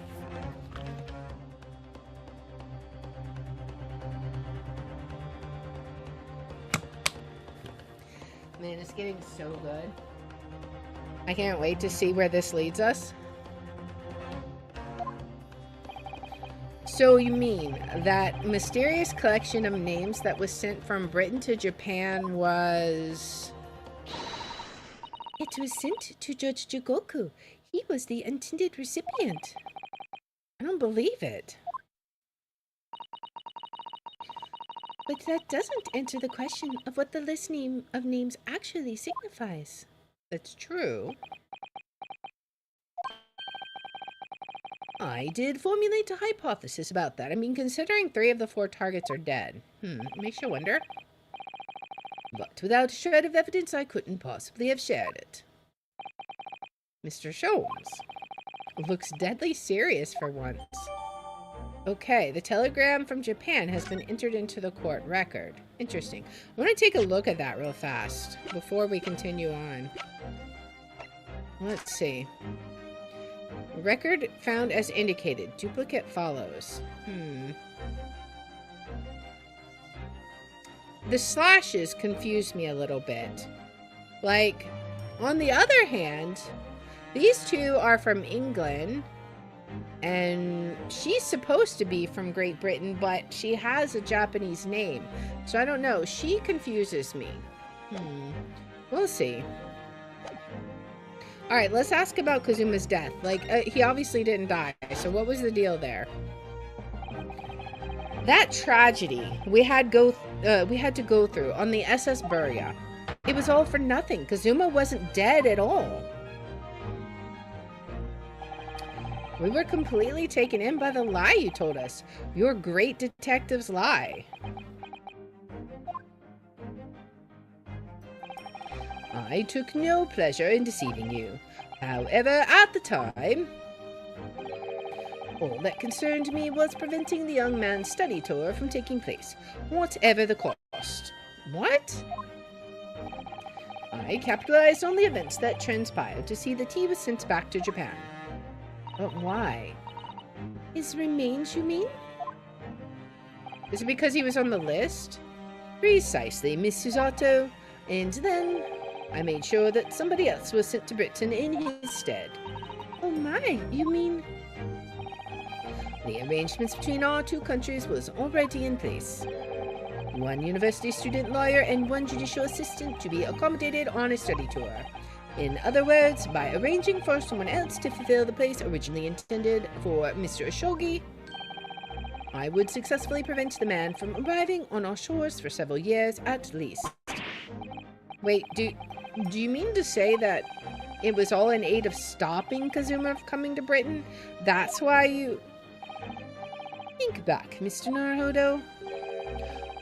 Man, it's getting so good. I can't wait to see where this leads us. So you mean that mysterious collection of names that was sent from Britain to Japan was... It was sent to Judge Jigoku. He was the intended recipient. I don't believe it. But that doesn't answer the question of what the list of names actually signifies. That's true. I did formulate a hypothesis about that. I mean, considering 3 of the 4 targets are dead. Makes you wonder. But without a shred of evidence, I couldn't possibly have shared it. Mr. Sholmes looks deadly serious for once. Okay, the telegram from Japan has been entered into the court record. Interesting. I want to take a look at that real fast before we continue on. Let's see. Record found as indicated. Duplicate follows. The slashes confuse me a little bit. Like, on the other hand, these 2 are from England, and she's supposed to be from Great Britain, but she has a Japanese name. So I don't know. She confuses me. We'll see. Alright, let's ask about Kazuma's death. Like, he obviously didn't die, so what was the deal there? That tragedy we had to go through on the SS Burya. It was all for nothing. Kazuma wasn't dead at all. We were completely taken in by the lie you told us. Your great detective's lie. I took no pleasure in deceiving you. However, at the time, all that concerned me was preventing the young man's study tour from taking place, whatever the cost. What? I capitalized on the events that transpired to see that he was sent back to Japan. But why? His remains, you mean? Is it because he was on the list? Precisely, Miss Susato. And then I made sure that somebody else was sent to Britain in his stead. Oh my, you mean... The arrangements between our two countries was already in place. One university student lawyer and one judicial assistant to be accommodated on a study tour. In other words, by arranging for someone else to fulfill the place originally intended for Mr. Ashogi, I would successfully prevent the man from arriving on our shores for several years at least. Wait, do you mean to say that it was all in aid of stopping Kazuma from coming to Britain? That's why you... Think back, Mr. Naruhodo.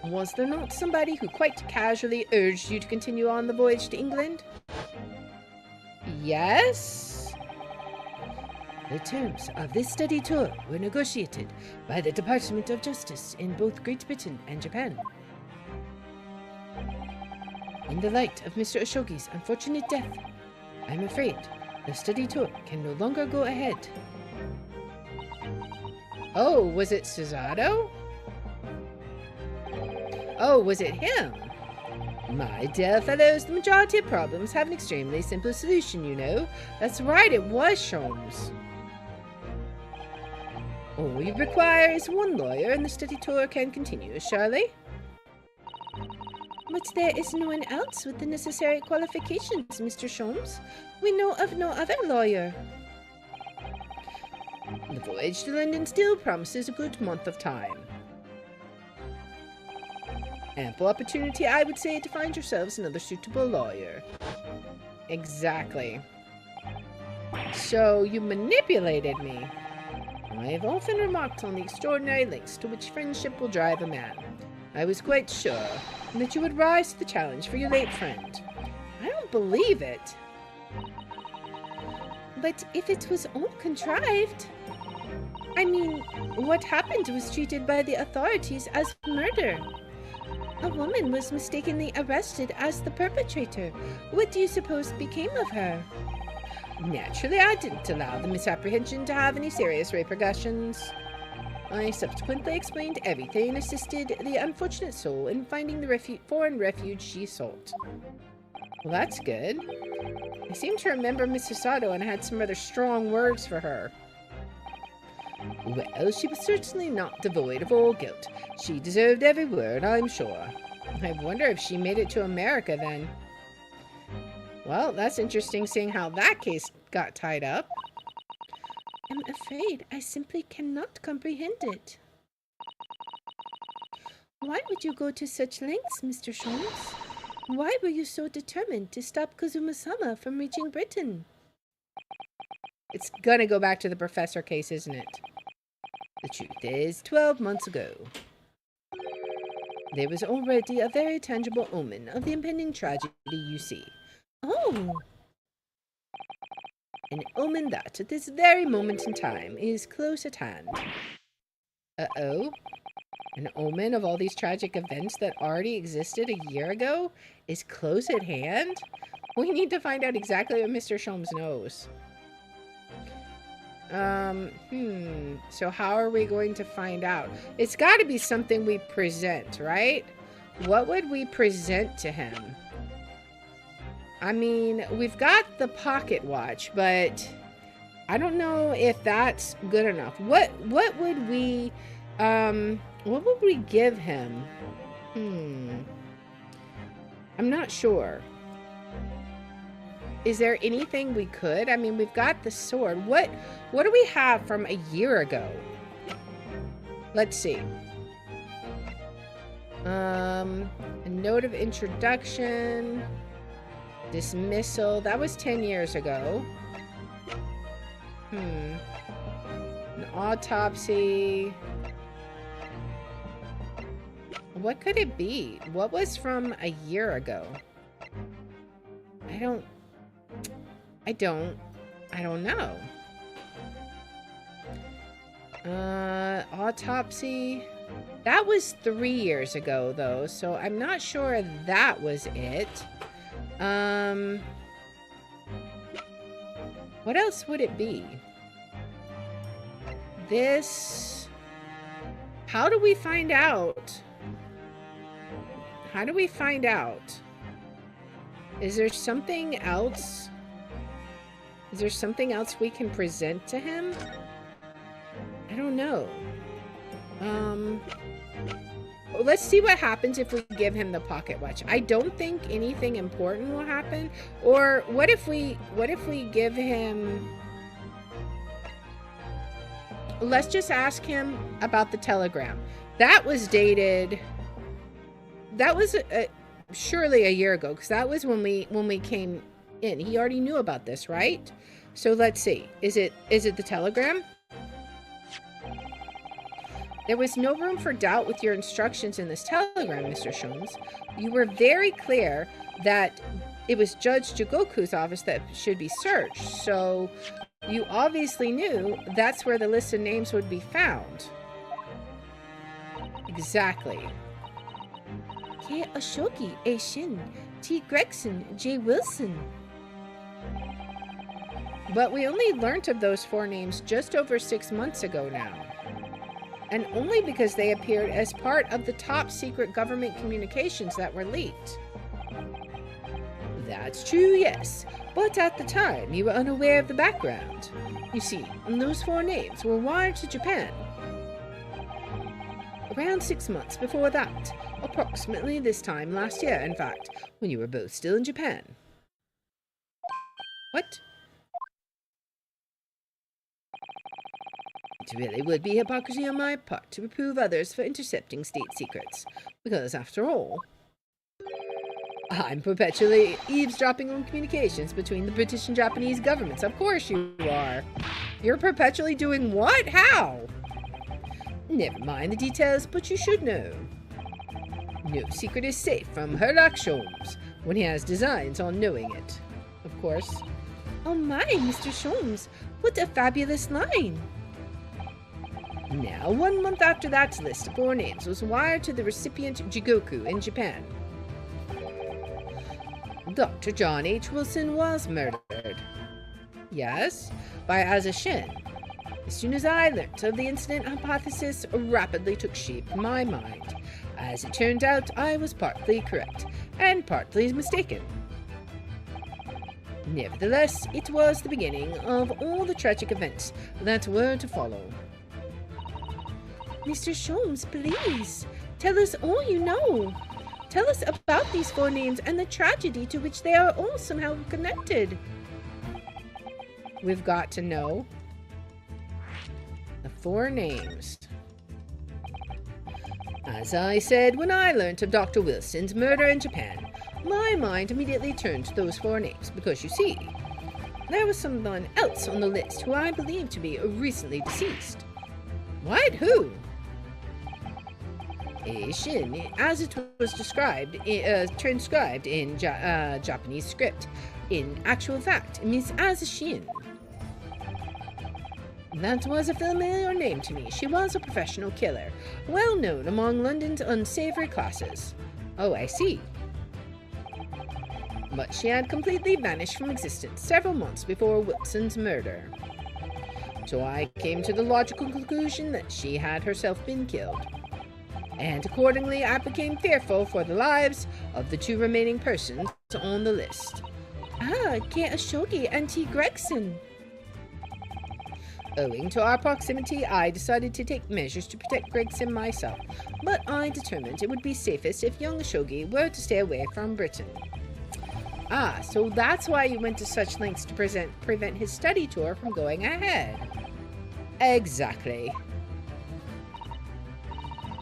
Was there not somebody who quite casually urged you to continue on the voyage to England? Yes? The terms of this study tour were negotiated by the Department of Justice in both Great Britain and Japan. In the light of Mr. Ashogi's unfortunate death, I'm afraid the study tour can no longer go ahead. Oh, was it Susato? Oh, was it him? My dear fellows, the majority of problems have an extremely simple solution, you know. That's right, it was Sholmes. All we require is one lawyer and the study tour can continue, surely? But there is no one else with the necessary qualifications, Mr. Sholmes. We know of no other lawyer. The voyage to London still promises a good month of time. Ample opportunity, I would say, to find yourselves another suitable lawyer. Exactly. So, you manipulated me. I have often remarked on the extraordinary lengths to which friendship will drive a man. I was quite sure that you would rise to the challenge for your late friend. I don't believe it. But if it was all contrived... I mean, what happened was treated by the authorities as murder. A woman was mistakenly arrested as the perpetrator. What do you suppose became of her? Naturally, I didn't allow the misapprehension to have any serious repercussions. I subsequently explained everything and assisted the unfortunate soul in finding the foreign refuge she sought. Well, that's good. I seem to remember Miss Susato and I had some rather strong words for her. Well, she was certainly not devoid of all guilt. She deserved every word, I'm sure. I wonder if she made it to America then. Well, that's interesting seeing how that case got tied up. I'm afraid I simply cannot comprehend it. Why would you go to such lengths, Mr. Sholmes? Why were you so determined to stop Kazuma-sama from reaching Britain? It's gonna go back to the professor case, isn't it? The truth is, 12 months ago, there was already a very tangible omen of the impending tragedy you see. Oh! An omen that, at this very moment in time, is close at hand. Uh-oh? An omen of all these tragic events that already existed a year ago is close at hand? We need to find out exactly what Mr. Sholmes knows. So how are we going to find out? It's got to be something we present, right? What would we present to him? I mean, we've got the pocket watch, but I don't know if that's good enough. What would we give him? I'm not sure. Is there anything we could? I mean, we've got the sword. What do we have from a year ago? Let's see. A note of introduction. Dismissal. That was 10 years ago. An autopsy. What could it be? What was from a year ago? I don't know. Autopsy. That was 3 years ago, though, so I'm not sure that was it. What else would it be? This... How do we find out? How do we find out? Is there something else? Is there something else we can present to him? I don't know. Let's see what happens if we give him the pocket watch. I don't think anything important will happen. Or what if we give him... Let's just ask him about the telegram. That was dated... That was surely a year ago, because that was when we came in. He already knew about this, right? So let's see. Is it the telegram? There was no room for doubt with your instructions in this telegram, Mr. Sholmes. You were very clear that it was Judge Jigoku's office that should be searched, so you obviously knew that's where the list of names would be found. Exactly. K. Ashoki, A. Shin, T. Gregson, J. Wilson. But we only learnt of those 4 names just over 6 months ago now. And only because they appeared as part of the top secret government communications that were leaked. That's true, yes. But at the time, you were unaware of the background. You see, those 4 names were wired to Japan. Around 6 months before that. Approximately this time last year, in fact, when you were both still in Japan. What? It really would be hypocrisy on my part to reprove others for intercepting state secrets, because, after all, I'm perpetually eavesdropping on communications between the British and Japanese governments. Of course you are. You're perpetually doing what? How? Never mind the details, but you should know. No secret is safe from Herlock Sholmes when he has designs on knowing it. Of course. Oh my, Mr. Sholmes, what a fabulous line! Now, 1 month after that list of 4 names was wired to the recipient Jigoku in Japan. Dr. John H. Wilson was murdered. Yes, by Asa Shin. As soon as I learnt of the incident, hypothesis rapidly took shape in my mind. As it turned out, I was partly correct, and partly mistaken. Nevertheless, it was the beginning of all the tragic events that were to follow. Mr. Sholmes, please, tell us all you know. Tell us about these 4 names and the tragedy to which they are all somehow connected. We've got to know the 4 names. As I said, when I learnt of Dr. Wilson's murder in Japan, my mind immediately turned to those 4 names, because you see, there was someone else on the list who I believe to be recently deceased. What? Who? A Shin, as it was transcribed in Japanese script. In actual fact, Miss Asa Shin. That was a familiar name to me. She was a professional killer, well known among London's unsavory classes. Oh, I see. But she had completely vanished from existence several months before Wilson's murder. So I came to the logical conclusion that she had herself been killed. And accordingly, I became fearful for the lives of the 2 remaining persons on the list. Ah, K. Ashoki and T. Gregson. Owing to our proximity, I decided to take measures to protect Gregson myself, but I determined it would be safest if young Ashoki were to stay away from Britain. Ah, so that's why you went to such lengths to prevent his study tour from going ahead. Exactly.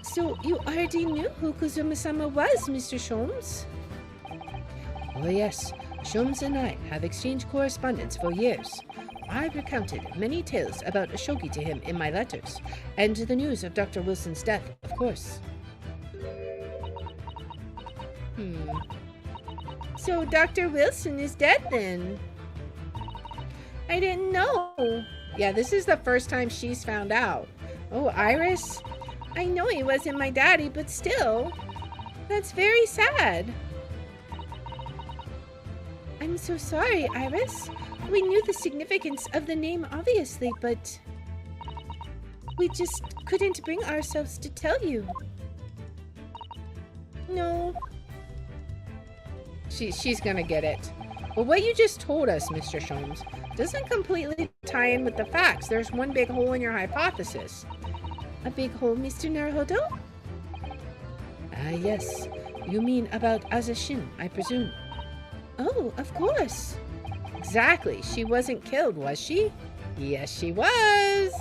So you already knew who Kazuma-sama was, Mr. Sholmes? Oh yes, Sholmes and I have exchanged correspondence for years. I recounted many tales about Ashoki to him in my letters, and the news of Dr. Wilson's death, of course. So Dr. Wilson is dead then? I didn't know. Yeah, this is the first time she's found out. Oh, Iris? I know he wasn't my daddy, but still. That's very sad. I'm so sorry, Iris. We knew the significance of the name, obviously, but we just couldn't bring ourselves to tell you. No. She's gonna get it. Well, what you just told us, Mr. Sholmes, doesn't completely tie in with the facts. There's one big hole in your hypothesis. A big hole, Mr. Naruhodo? Ah, yes. You mean about Azashin, I presume. Oh, of course. Exactly. She wasn't killed, was she? Yes, she was.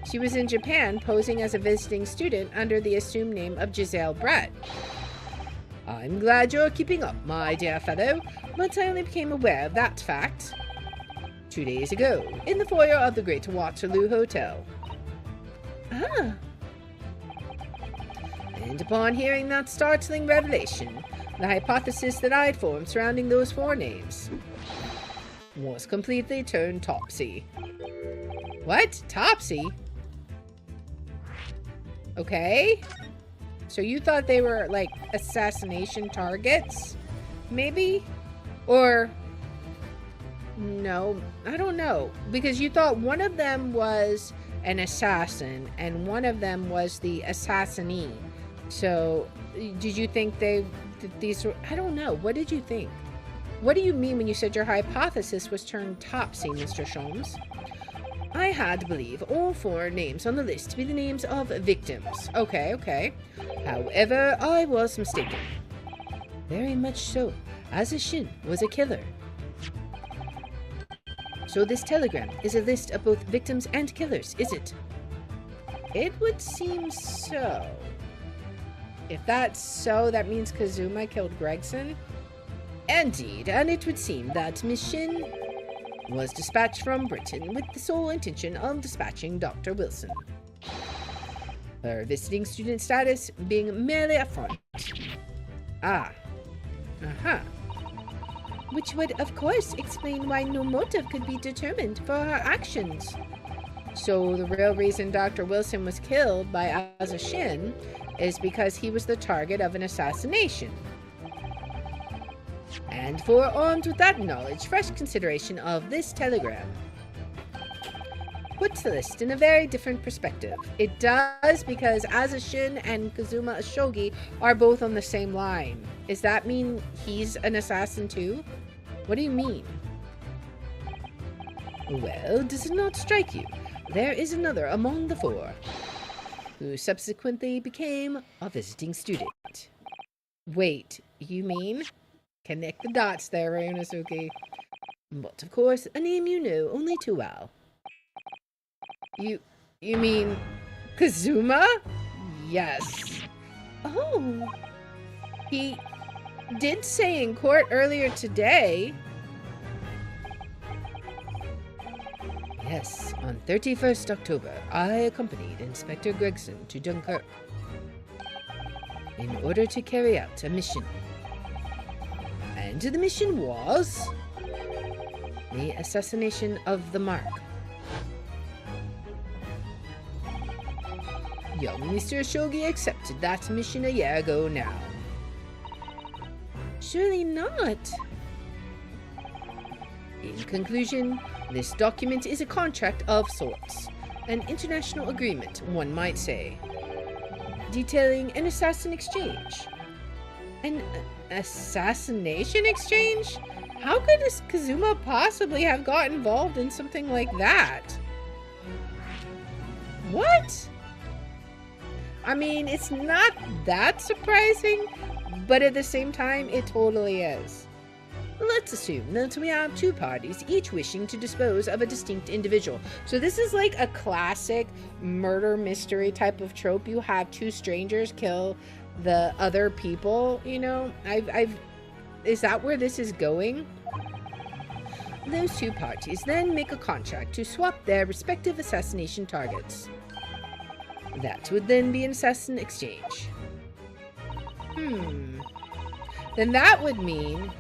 She was in Japan posing as a visiting student under the assumed name of Giselle Brett. I'm glad you're keeping up, my dear fellow, but I only became aware of that fact 2 days ago, in the foyer of the Great Waterloo Hotel. Ah. And upon hearing that startling revelation, the hypothesis that I'd formed surrounding those four names was completely turned topsy. What? Topsy? Okay. So you thought they were, like, assassination targets? Maybe? Or... no, I don't know. Because you thought one of them was an assassin, and one of them was the assassinee. So, did you think these were... I don't know. What did you think? What do you mean when you said your hypothesis was turned topsy, Mr. Sholmes? I had to believe all four names on the list to be the names of victims. Okay. However, I was mistaken. Very much so. Azashin was a killer. So this telegram is a list of both victims and killers, is it? It would seem so. If that's so, that means Kazuma killed Gregson? Indeed, and it would seem that Miss Shin was dispatched from Britain with the sole intention of dispatching Dr. Wilson. Her visiting student status being merely a front. Ah. Uh-huh. Which would, of course, explain why no motive could be determined for her actions. So the real reason Dr. Wilson was killed by Azashin is because he was the target of an assassination. And for armed with that knowledge, fresh consideration of this telegram puts the list in a very different perspective. It does, because Azashin and Kazuma Ashogi are both on the same line. Does that mean he's an assassin too? What do you mean? Well, does it not strike you? There is another among the four, who subsequently became a visiting student. Wait, you mean? Connect the dots there, Ryunosuke. But of course, a name you know only too well. You mean Kazuma? Yes. Oh. He did say in court earlier today. Yes, on 31st October, I accompanied Inspector Gregson to Dunkirk in order to carry out a mission. And the mission was the assassination of the Mark. Young Mr. Ashogi accepted that mission a year ago now. Surely not. In conclusion, this document is a contract of sorts. An international agreement, one might say, detailing an assassin exchange. An assassination exchange? How could Kazuma possibly have got involved in something like that? What? I mean, it's not that surprising, but at the same time, it totally is. Let's assume that we have two parties, each wishing to dispose of a distinct individual. So this is like a classic murder mystery type of trope. You have two strangers kill the other people, you know? Is that where this is going? Those two parties then make a contract to swap their respective assassination targets. That would then be an assassin exchange. then that would mean...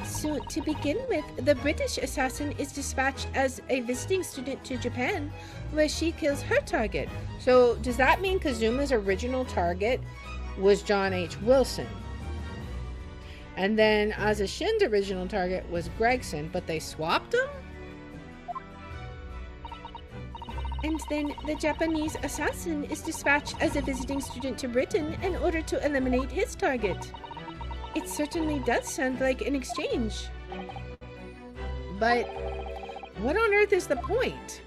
So, to begin with, the British assassin is dispatched as a visiting student to Japan, where she kills her target. So, does that mean Kazuma's original target was John H. Wilson? And then Azashin's original target was Gregson, but they swapped them? And then the Japanese assassin is dispatched as a visiting student to Britain in order to eliminate his target. It certainly does sound like an exchange. But what on earth is the point?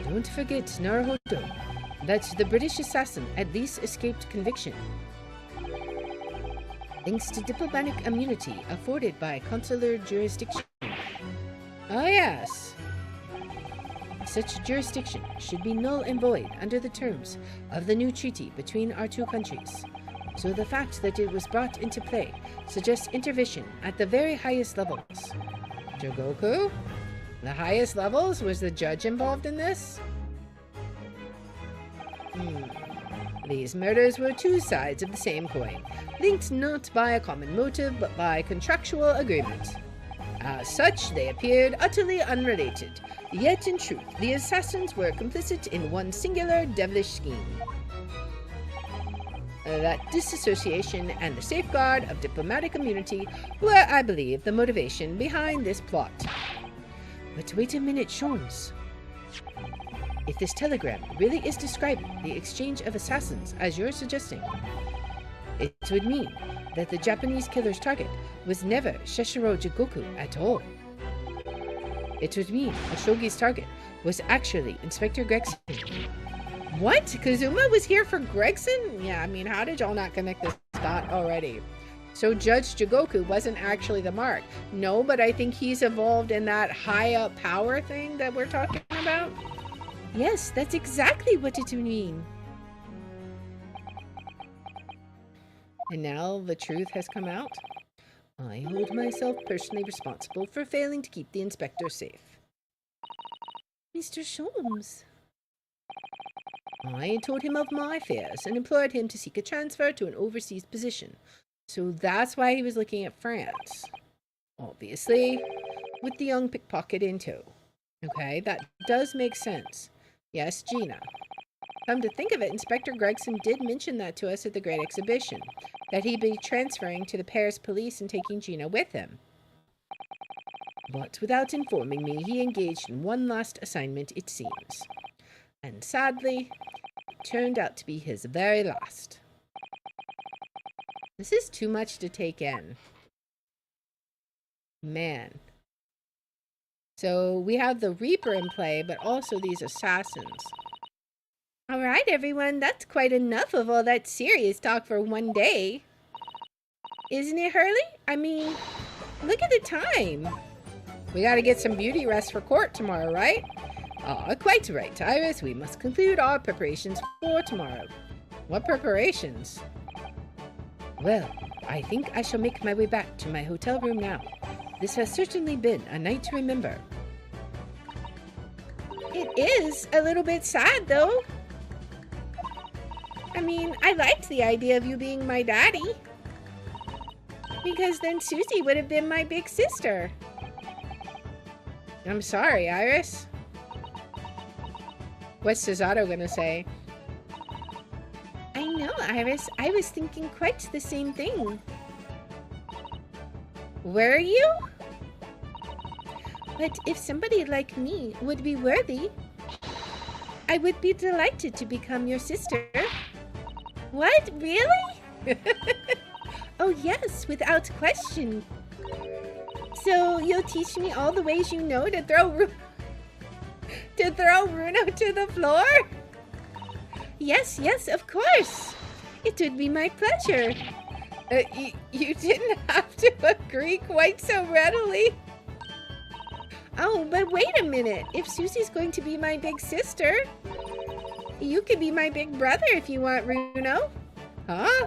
Don't forget, Naruhodo, that the British assassin at least escaped conviction, thanks to diplomatic immunity afforded by consular jurisdiction. Oh, yes. Such jurisdiction should be null and void under the terms of the new treaty between our two countries. So the fact that it was brought into play suggests intervention at the very highest levels. Jogoku? The highest levels? Was the judge involved in this? These murders were two sides of the same coin, linked not by a common motive but by contractual agreement. As such, they appeared utterly unrelated, yet in truth, the assassins were complicit in one singular devilish scheme. That disassociation and the safeguard of diplomatic immunity were, I believe, the motivation behind this plot. But wait a minute, Sholmes. If this telegram really is describing the exchange of assassins, as you're suggesting, it would mean that the Japanese killer's target was never Sheshiro Jigoku at all. It would mean Oshogi's target was actually Inspector Gregson. What? Kazuma was here for Gregson? Yeah, I mean, how did y'all not connect this dot already? So Judge Jigoku wasn't actually the mark. No, but I think he's evolved in that high up power thing that we're talking about. Yes, that's exactly what it would mean. And now the truth has come out. I hold myself personally responsible for failing to keep the inspector safe. Mr. Sholmes. I told him of my fears and implored him to seek a transfer to an overseas position. So that's why he was looking at France. Obviously, with the young pickpocket in tow. Okay, that does make sense. Yes, Gina. Come to think of it, Inspector Gregson did mention that to us at the Great Exhibition, that he'd be transferring to the Paris police and taking Gina with him. But without informing me, he engaged in one last assignment, it seems. And sadly, it turned out to be his very last. This is too much to take in. Man. So we have the Reaper in play, but also these assassins. All right, everyone, that's quite enough of all that serious talk for one day. Isn't it, Hurley? I mean, look at the time. We gotta get some beauty rest for court tomorrow, right? Quite right, Iris. We must conclude our preparations for tomorrow. What preparations? Well, I think I shall make my way back to my hotel room now. This has certainly been a night to remember. It is a little bit sad, though. I mean, I liked the idea of you being my daddy. Because then Susie would have been my big sister. I'm sorry, Iris. What's Cesato gonna say? I know, Iris. I was thinking quite the same thing. Were you? But if somebody like me would be worthy, I would be delighted to become your sister. What? Really? Oh yes, without question. So you'll teach me all the ways you know to throw Runo to the floor? Yes, of course. It would be my pleasure. You didn't have to agree quite so readily. Oh, but wait a minute. If Susie's going to be my big sister, you could be my big brother if you want, Runo. Huh?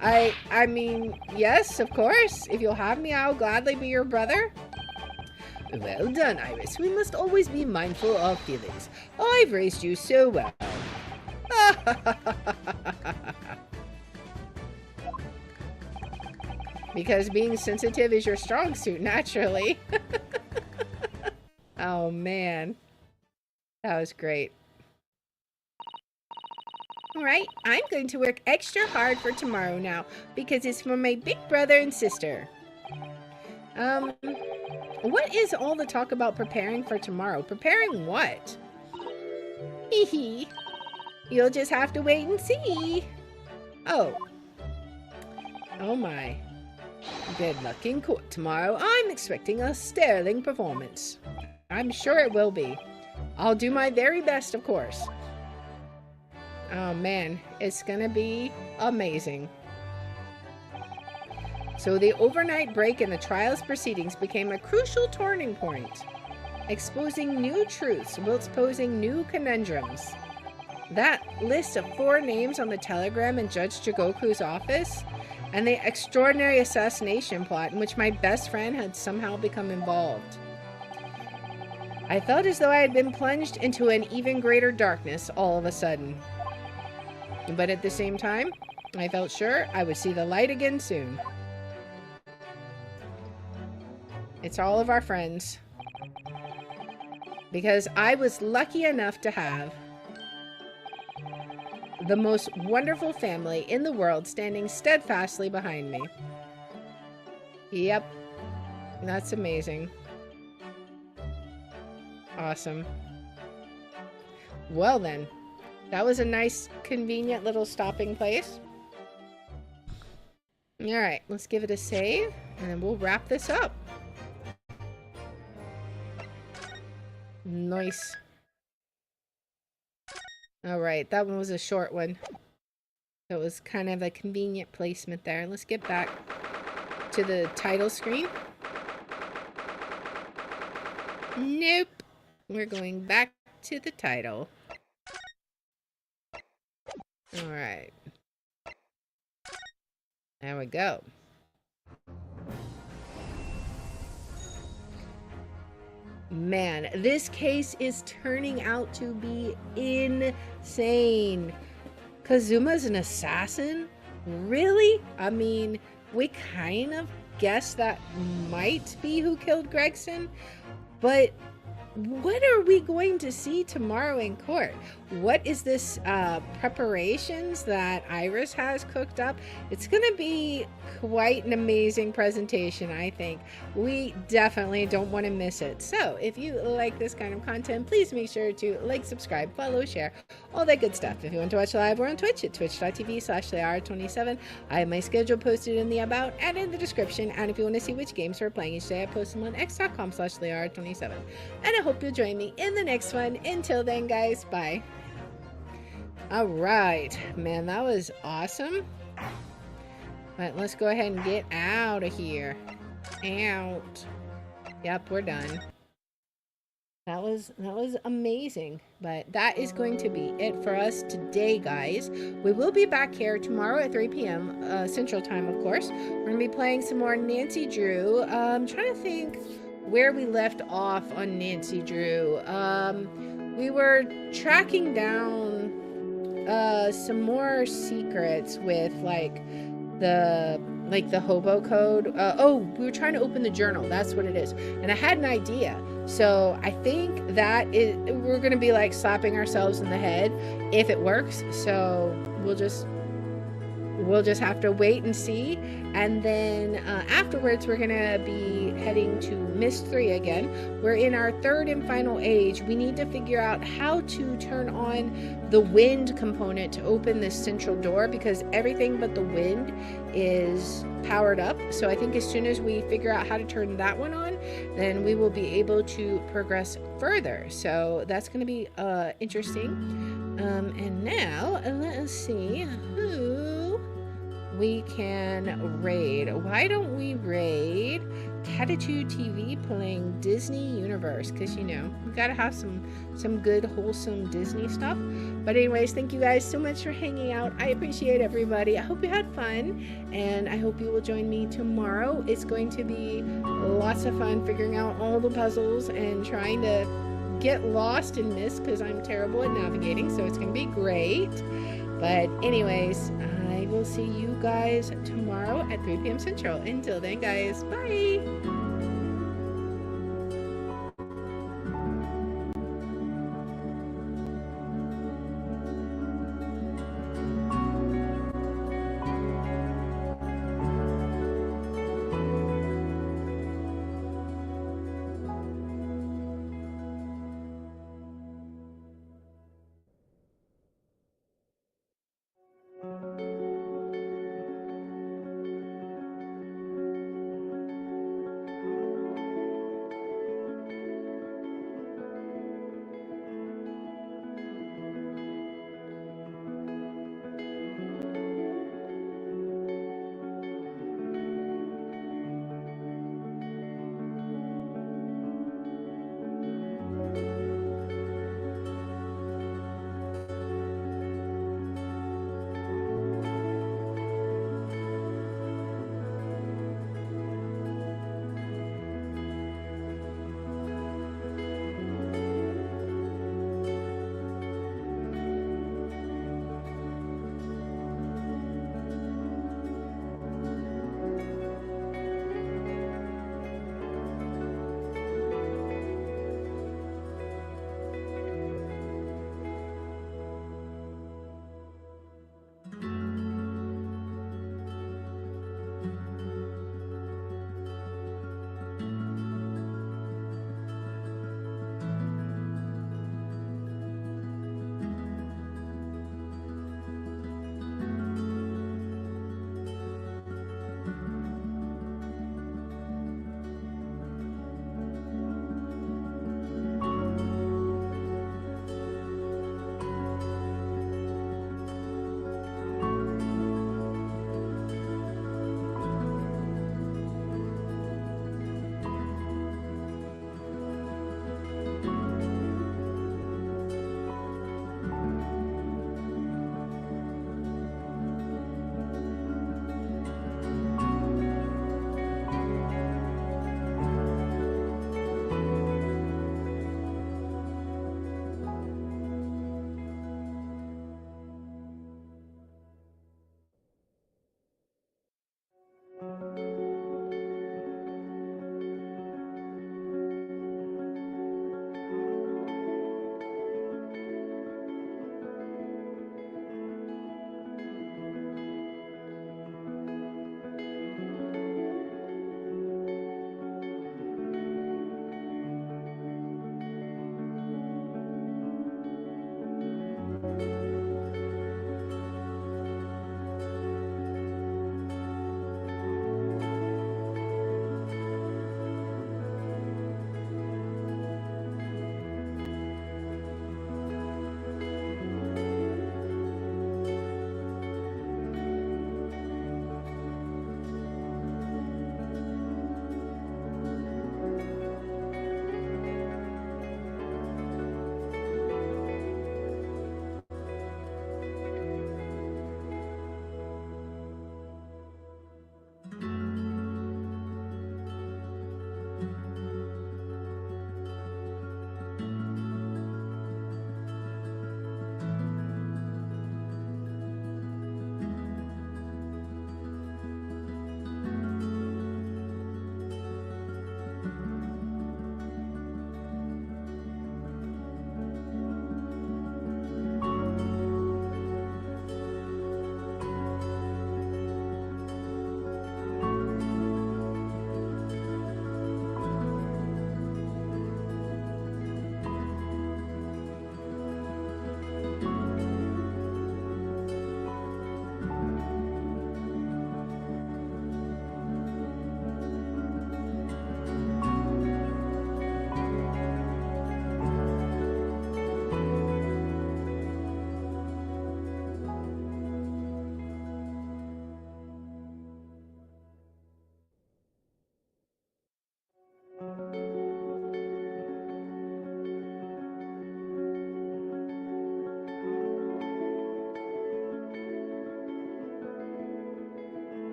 I mean, yes, of course. If you'll have me, I'll gladly be your brother. Well done, Iris. We must always be mindful of feelings. I've raised you so well. because being sensitive is your strong suit, naturally. Oh, man. That was great. All right, I'm going to work extra hard for tomorrow now because it's for my big brother and sister. What is all the talk about preparing for tomorrow? Preparing what? Hee hee. You'll just have to wait and see. Oh. Oh my. Good luck in court tomorrow. I'm expecting a sterling performance. I'm sure it will be. I'll do my very best, of course. Oh man, it's gonna be amazing. So the overnight break in the trial's proceedings became a crucial turning point, exposing new truths whilst posing new conundrums. That list of 4 names on the telegram in Judge Jigoku's office, and the extraordinary assassination plot in which my best friend had somehow become involved. I felt as though I had been plunged into an even greater darkness all of a sudden. But at the same time, I felt sure I would see the light again soon. It's all of our friends. Because I was lucky enough to have the most wonderful family in the world standing steadfastly behind me. Yep. That's amazing. Awesome. Well then. That was a nice, convenient little stopping place. Alright, let's give it a save, and then we'll wrap this up. Nice. Alright, that one was a short one. So it was kind of a convenient placement there. Let's get back to the title screen. Nope. We're going back to the title. Alright. There we go. Man, this case is turning out to be insane. Kazuma's an assassin? Really? I mean, we kind of guessed that might be who killed Gregson, but what are we going to see tomorrow in court? What is this preparations that Iris has cooked up? It's going to be quite an amazing presentation, I think. We definitely don't want to miss it. So if you like this kind of content, please make sure to like, subscribe, follow, share, all that good stuff. If you want to watch live, we're on Twitch at twitch.tv/Lear27. I have my schedule posted in the about and in the description. And if you want to see which games we're playing each day, I post them on x.com/Lear27. And I hope you'll join me in the next one. Until then, guys, bye. All right, man, that was awesome. But let's go ahead and get out of here. Out. Yep, we're done. That was amazing. But that is going to be it for us today, guys. We will be back here tomorrow at 3 p.m. Central Time, of course. We're gonna be playing some more Nancy Drew. I'm trying to think where we left off on Nancy Drew. We were tracking down some more secrets with like the hobo code. We were trying to open the journal. That's what it is. And I had an idea. So I think that we're gonna be like slapping ourselves in the head if it works. So we'll just have to wait and see. And then afterwards, we're gonna be heading to Mist 3 again. We're in our 3rd and final age. We need to figure out how to turn on the wind component to open this central door, because everything but the wind is powered up. So I think as soon as we figure out how to turn that one on, then we will be able to progress further. So that's gonna be interesting. And now let us see who we can raid. Why don't we raid Catitude TV playing Disney Universe? Because, you know, we gotta have some good, wholesome Disney stuff. But anyways, thank you guys so much for hanging out. I appreciate everybody. I hope you had fun, and I hope you will join me tomorrow. It's going to be lots of fun figuring out all the puzzles and trying to get lost in this, because I'm terrible at navigating, so it's gonna be great. But anyways, I will see you guys tomorrow at 3 p.m. Central. Until then, guys, bye.